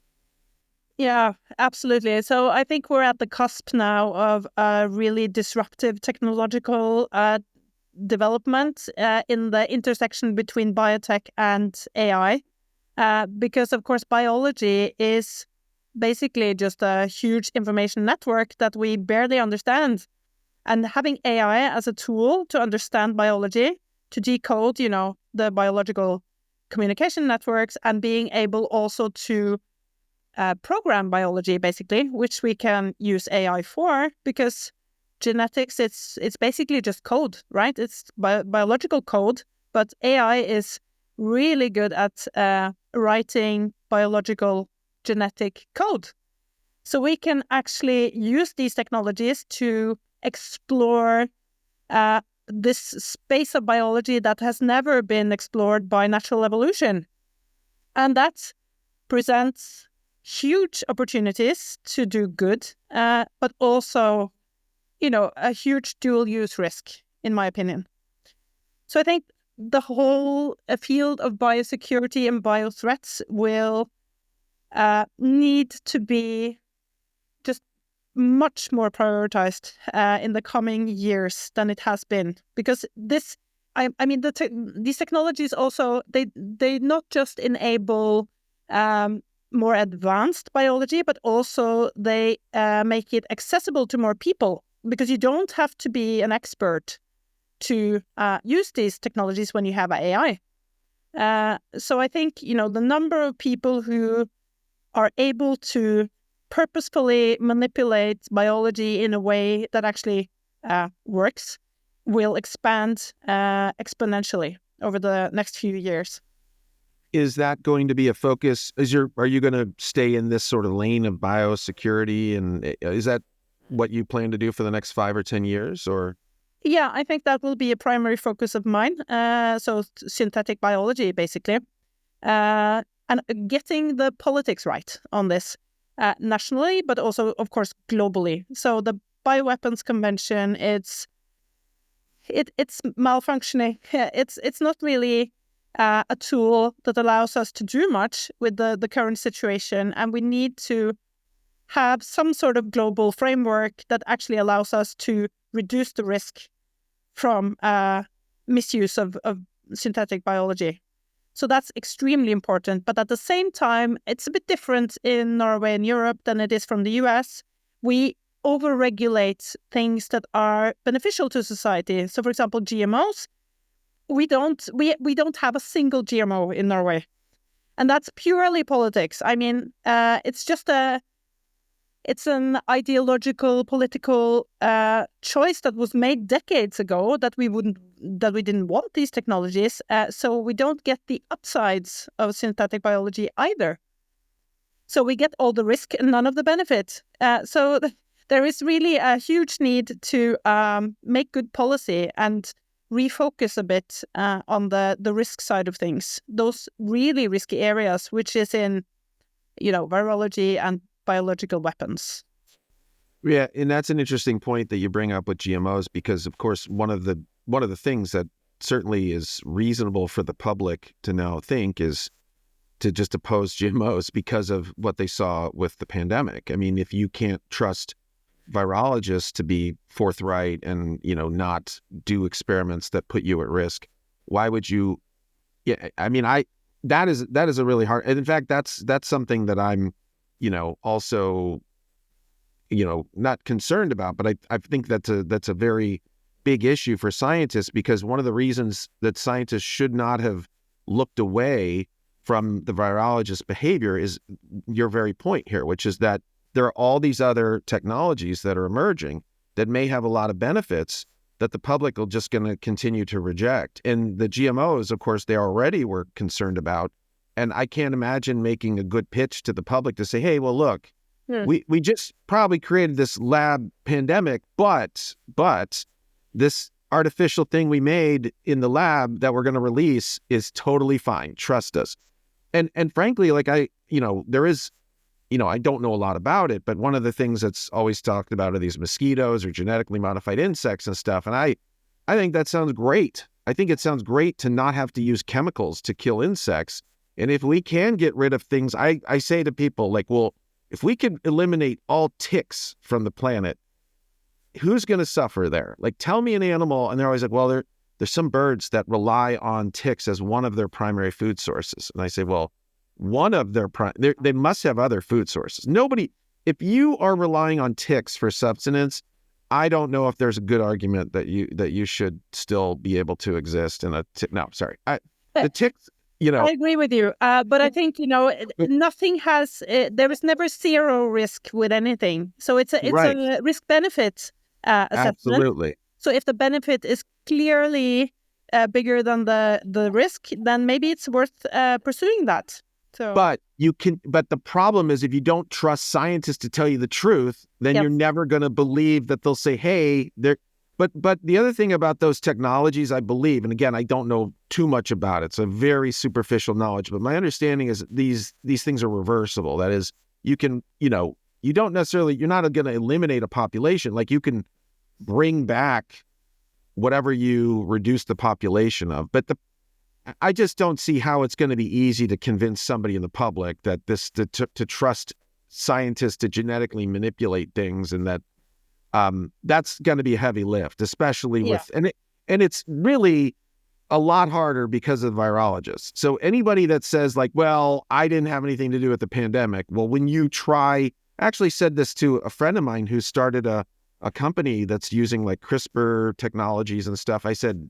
Yeah, absolutely. So I think we're at the cusp now of a really disruptive technological development in the intersection between biotech and AI, because of course biology is basically just a huge information network that we barely understand. And having AI as a tool to understand biology, to decode, the biological communication networks, and being able also to program biology, basically, which we can use AI for, because genetics, it's basically just code, right? It's biological code, but AI is really good at writing biological genetic code. So we can actually use these technologies to explore this space of biology that has never been explored by natural evolution. And that presents huge opportunities to do good, but also, a huge dual-use risk, in my opinion. So I think the whole field of biosecurity and biothreats will need to be just much more prioritized in the coming years than it has been, because these technologies also they not just enable more advanced biology, but also they make it accessible to more people, because you don't have to be an expert to use these technologies when you have AI. So I think, the number of people who are able to purposefully manipulate biology in a way that actually works will expand exponentially over the next few years. Is that going to be a focus? Are you going to stay in this sort of lane of biosecurity, and is that what you plan to do for the next 5 or 10 years, or? Yeah, I think that will be a primary focus of mine. So synthetic biology, basically, and getting the politics right on this nationally, but also, of course, globally. So the Bioweapons Convention, it's malfunctioning. It's not really a tool that allows us to do much with the current situation, and we need to have some sort of global framework that actually allows us to reduce the risk from misuse of synthetic biology. So that's extremely important. But at the same time, it's a bit different in Norway and Europe than it is from the US. We overregulate things that are beneficial to society. So, for example, GMOs. We don't have a single GMO in Norway, and that's purely politics. I mean, it's an ideological, political choice that was made decades ago that we didn't want these technologies. So we don't get the upsides of synthetic biology either. So we get all the risk and none of the benefit. So there is really a huge need to make good policy and refocus a bit on the risk side of things. Those really risky areas, which is in, virology and biological weapons. Yeah, and that's an interesting point that you bring up with GMOs, because of course one of the things that certainly is reasonable for the public to now think is to just oppose GMOs because of what they saw with the pandemic. I mean, if you can't trust virologists to be forthright and not do experiments that put you at risk, why would you? Yeah, I mean, that is a really hard. And in fact, that's something that I'm also, not concerned about, but I think that's a very big issue for scientists, because one of the reasons that scientists should not have looked away from the virologist behavior is your very point here, which is that there are all these other technologies that are emerging that may have a lot of benefits that the public are just going to continue to reject. And the GMOs, of course, they already were concerned about. And I can't imagine making a good pitch to the public to say, hey, well, look, we just probably created this lab pandemic, but this artificial thing we made in the lab that we're going to release is totally fine. Trust us. And frankly, there is, I don't know a lot about it, but one of the things that's always talked about are these mosquitoes or genetically modified insects and stuff. And I think that sounds great. I think it sounds great to not have to use chemicals to kill insects. And if we can get rid of things, I say to people, well, if we could eliminate all ticks from the planet, who's going to suffer there? Tell me an animal. And they're always like, well, there's some birds that rely on ticks as one of their primary food sources. And I say, well, one of their they must have other food sources. If you are relying on ticks for subsistence, I don't know if there's a good argument that you should still be able to exist in a tick. No, sorry. The ticks, I agree with you. But I think, nothing has, there is never zero risk with anything. So it's right. a risk benefit assessment. Absolutely. So if the benefit is clearly bigger than the risk, then maybe it's worth pursuing that. So. But the problem is, if you don't trust scientists to tell you the truth, then you're never going to believe that they'll say, hey, but the other thing about those technologies, I believe, and again, I don't know too much about it. It's a very superficial knowledge, but my understanding is these things are reversible. That is, you can, you don't necessarily, you're not going to eliminate a population. You can bring back whatever you reduce the population of. But I just don't see how it's going to be easy to convince somebody in the public that to trust scientists to genetically manipulate things, and that that's going to be a heavy lift, especially with and it's really a lot harder because of virologists. So anybody that says well, I didn't have anything to do with the pandemic. Well, when you I actually said this to a friend of mine who started a company that's using CRISPR technologies and stuff. I said,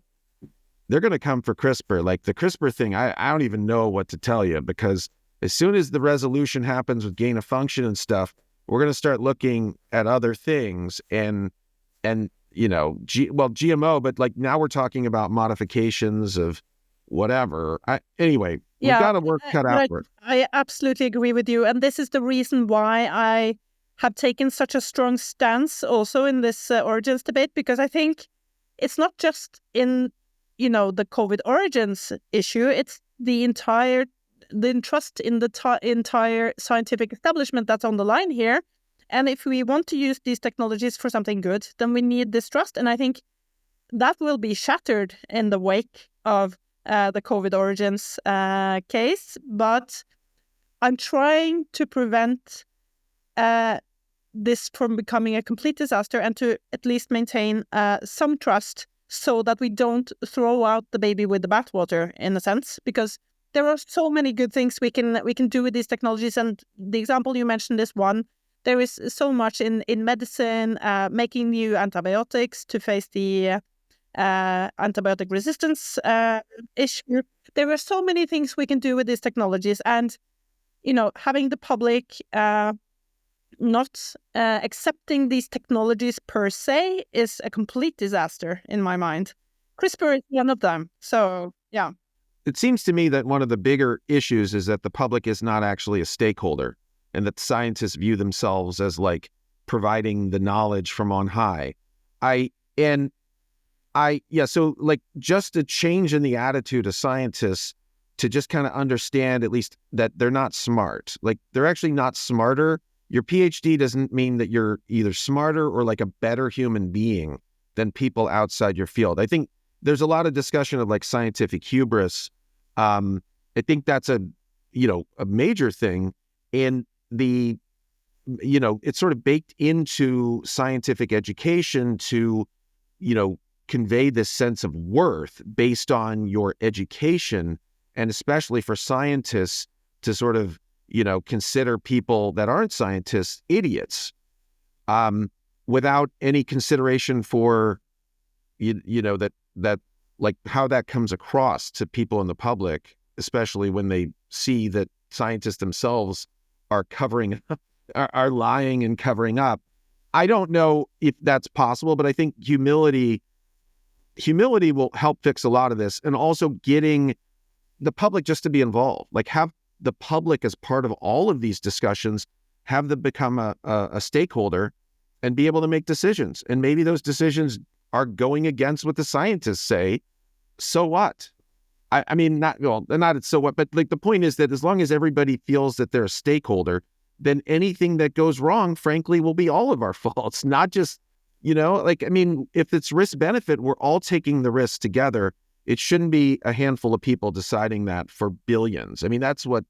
they're going to come for CRISPR. The CRISPR thing, I don't even know what to tell you, because as soon as the resolution happens with gain of function and stuff, we're going to start looking at other things and GMO, but like now we're talking about modifications of whatever. Anyway, we've got to work cut out for it. I absolutely agree with you. And this is the reason why I have taken such a strong stance also in this origins debate, because I think it's not just in, the COVID origins issue, it's the trust in the entire scientific establishment that's on the line here. And if we want to use these technologies for something good, then we need this trust. And I think that will be shattered in the wake of the COVID origins case. But I'm trying to prevent this from becoming a complete disaster and to at least maintain some trust so that we don't throw out the baby with the bathwater, in a sense, because there are so many good things we can do with these technologies. And the example you mentioned is one. There is so much in medicine, making new antibiotics to face the antibiotic resistance issue. There are so many things we can do with these technologies. And, having the public not accepting these technologies per se is a complete disaster in my mind. CRISPR is one of them. So, yeah. It seems to me that one of the bigger issues is that the public is not actually a stakeholder, and that scientists view themselves as like providing the knowledge from on high. So like just a change in the attitude of scientists to just kind of understand at least that they're not smart. Like they're actually not smarter. Your PhD doesn't mean that you're either smarter or like a better human being than people outside your field. I think there's a lot of discussion of like scientific hubris. I think that's a major thing. And it's sort of baked into scientific education to, convey this sense of worth based on your education, and especially for scientists to sort of, consider people that aren't scientists idiots, without any consideration for, that like how that comes across to people in the public, especially when they see that scientists themselves are are lying and covering up. I don't know if that's possible, but I think humility will help fix a lot of this, and also getting the public just to be involved, like have the public as part of all of these discussions, have them become a stakeholder and be able to make decisions. And maybe those decisions are going against what the scientists say. So what? I mean, not so what, but like the point is that as long as everybody feels that they're a stakeholder, then anything that goes wrong, frankly, will be all of our faults, not just, if it's risk benefit, we're all taking the risk together. It shouldn't be a handful of people deciding that for billions. I mean, that's what,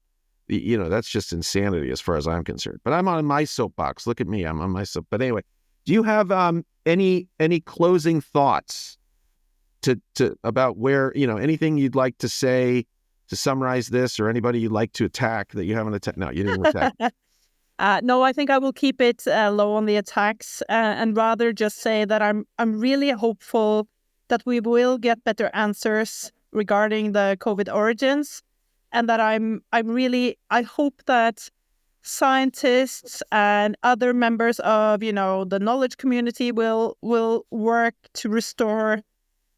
that's just insanity as far as I'm concerned. But I'm on my soapbox. Look at me. I'm on my soap. But anyway, do you have any closing thoughts to about where, anything you'd like to say to summarize this, or anybody you'd like to attack that you haven't attacked? No, you didn't attack. No, I think I will keep it low on the attacks and rather just say that I'm really hopeful that we will get better answers regarding the COVID origins, and that I hope that scientists and other members of, the knowledge community will work to restore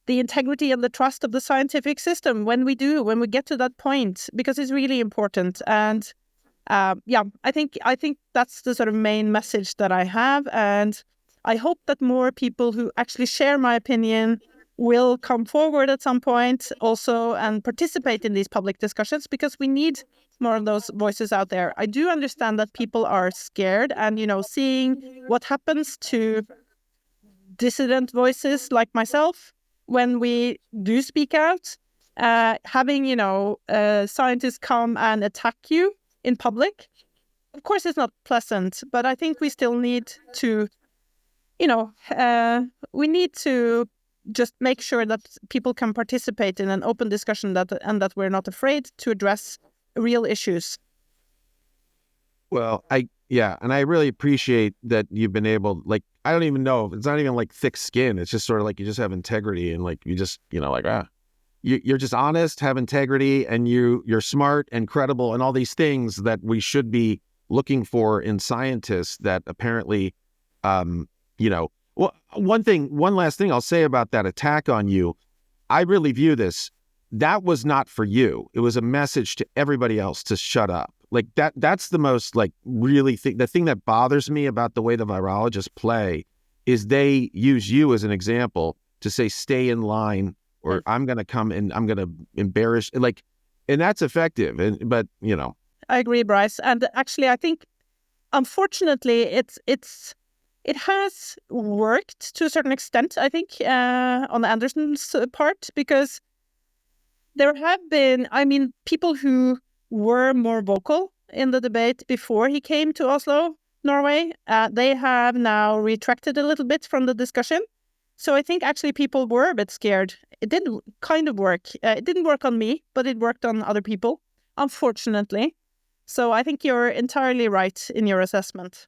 the integrity and the trust of the scientific system when we get to that point, because it's really important. And I think that's the sort of main message that I have, and I hope that more people who actually share my opinion will come forward at some point also and participate in these public discussions, because we need more of those voices out there. I do understand that people are scared, and seeing what happens to dissident voices like myself when we do speak out, having scientists come and attack you in public, of course it's not pleasant, but I think we still need to we need to just make sure that people can participate in an open discussion and that we're not afraid to address real issues. Well, and I really appreciate that you've been able, like, I don't even know, it's not even like thick skin. It's just sort of like you just have integrity, and like you just, you're just honest, have integrity, and you're smart and credible and all these things that we should be looking for in scientists that apparently, you know, well, one last thing I'll say about that attack on you, I really view this, that was not for you. It was a message to everybody else to shut up. Like that's the most like really the thing that bothers me about the way the virologists play is they use you as an example to say, stay in line, or I'm going to come and I'm going to embarrass, like, and that's effective. But, you know. I agree, Bryce. And actually, I think, unfortunately, it has worked to a certain extent, I think, on Anderson's part, because there have been, I mean, people who were more vocal in the debate before he came to Oslo, Norway. They have now retracted a little bit from the discussion. So I think actually people were a bit scared. It did kind of work. It didn't work on me, but it worked on other people, unfortunately. So I think you're entirely right in your assessment.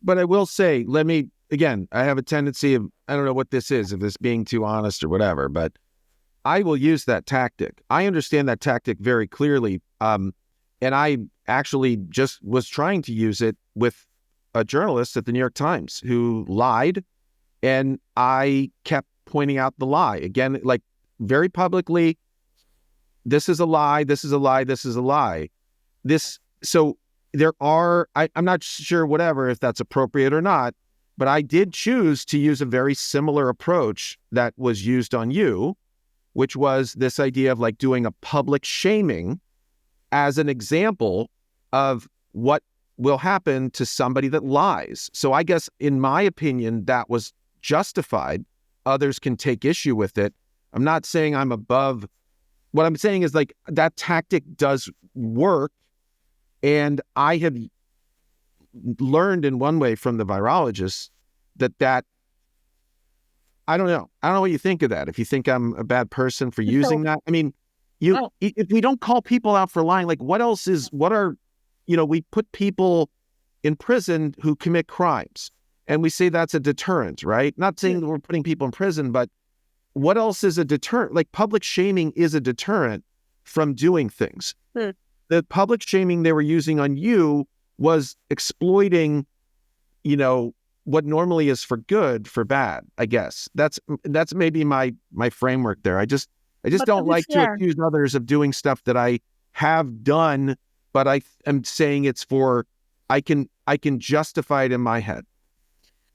But I will say, again, I have a tendency of, I don't know what this is, if this being too honest or whatever, but I will use that tactic. I understand that tactic very clearly. And I actually just was trying to use it with a journalist at the New York Times who lied. And I kept pointing out the lie again, like very publicly. This is a lie. This is a lie. This is a lie. So there are, I'm not sure whatever, if that's appropriate or not, but I did choose to use a very similar approach that was used on you, which was this idea of like doing a public shaming as an example of what will happen to somebody that lies. So I guess in my opinion, that was justified. Others can take issue with it. I'm not saying I'm above. What I'm saying is like that tactic does work. And I have learned in one way from the virologists that I don't know. I don't know what you think of that. If you think I'm a bad person for using that, I mean, if we don't call people out for lying, like we put people in prison who commit crimes and we say that's a deterrent, right? Not saying that we're putting people in prison, but what else is a deterrent? Like public shaming is a deterrent from doing things. The public shaming they were using on you was exploiting, what normally is for good, for bad, I guess. That's maybe my framework there. I just don't like to accuse others of doing stuff that I have done, but I am saying it's for, I can justify it in my head.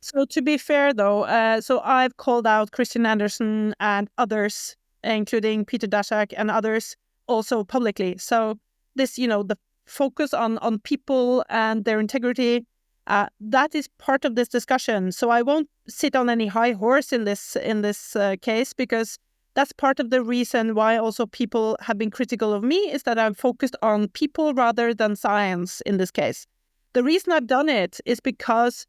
So to be fair though, so I've called out Christian Andersen and others, including Peter Daszak and others also publicly. So this, the focus on people and their integrity, that is part of this discussion. So I won't sit on any high horse in this case, because that's part of the reason why also people have been critical of me, is that I'm focused on people rather than science in this case. The reason I've done it is because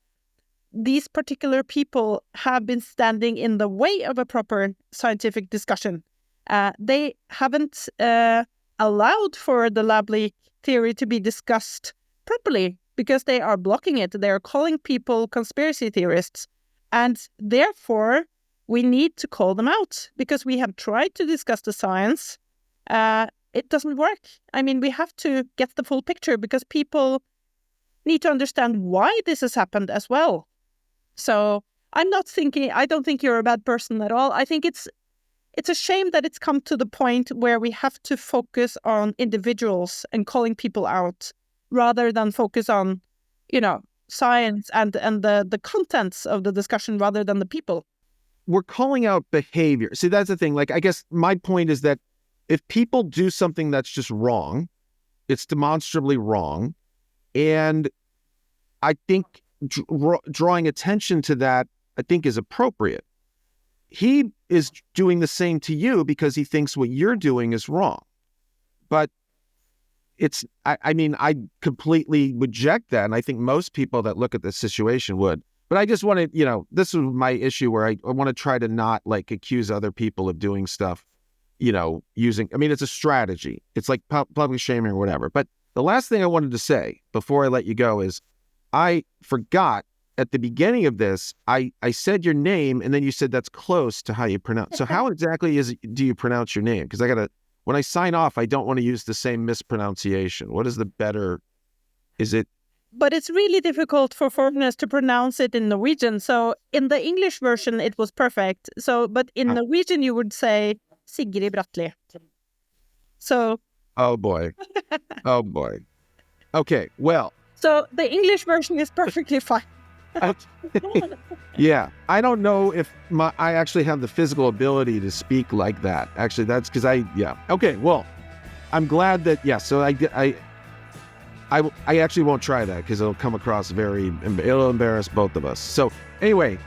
these particular people have been standing in the way of a proper scientific discussion. They haven't allowed for the lab leak theory to be discussed properly because they are blocking it. They are calling people conspiracy theorists. And therefore, we need to call them out because we have tried to discuss the science. It doesn't work. I mean, we have to get the full picture because people need to understand why this has happened as well. So I don't think you're a bad person at all. I think it's a shame that it's come to the point where we have to focus on individuals and calling people out rather than focus on, science and the contents of the discussion rather than the people. We're calling out behavior. See, that's the thing. Like, I guess my point is that if people do something that's just wrong, it's demonstrably wrong. And I think drawing attention to that, I think, is appropriate. He is doing the same to you because he thinks what you're doing is wrong. But I completely reject that. And I think most people that look at this situation would. But I just want to, this is my issue where I want to try to not like accuse other people of doing stuff, using, it's a strategy. It's like public shaming or whatever. But the last thing I wanted to say before I let you go is I forgot at the beginning of this, I said your name and then you said that's close to how you pronounce. So how exactly do you pronounce your name? Because when I sign off, I don't want to use the same mispronunciation. What is the better? Is it but it's really difficult for foreigners to pronounce it in Norwegian. So in the English version, it was perfect. So, but in Norwegian, you would say Sigrid Bratlie. So. Oh boy. Oh boy. Okay. Well. So the English version is perfectly fine. Yeah. I don't know if I actually have the physical ability to speak like that. Actually, that's because Okay. Well, I'm glad that, so I actually won't try that because it'll come across it'll embarrass both of us. So anyway,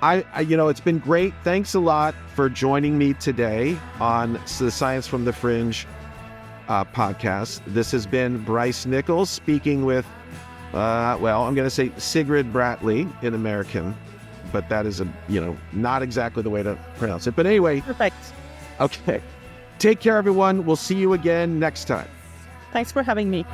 it's been great. Thanks a lot for joining me today on the Science from the Fringe podcast. This has been Bryce Nickels speaking with, I'm going to say Sigrid Bratlie in American, but that is not exactly the way to pronounce it. But anyway. Perfect. Okay. Take care, everyone. We'll see you again next time. Thanks for having me.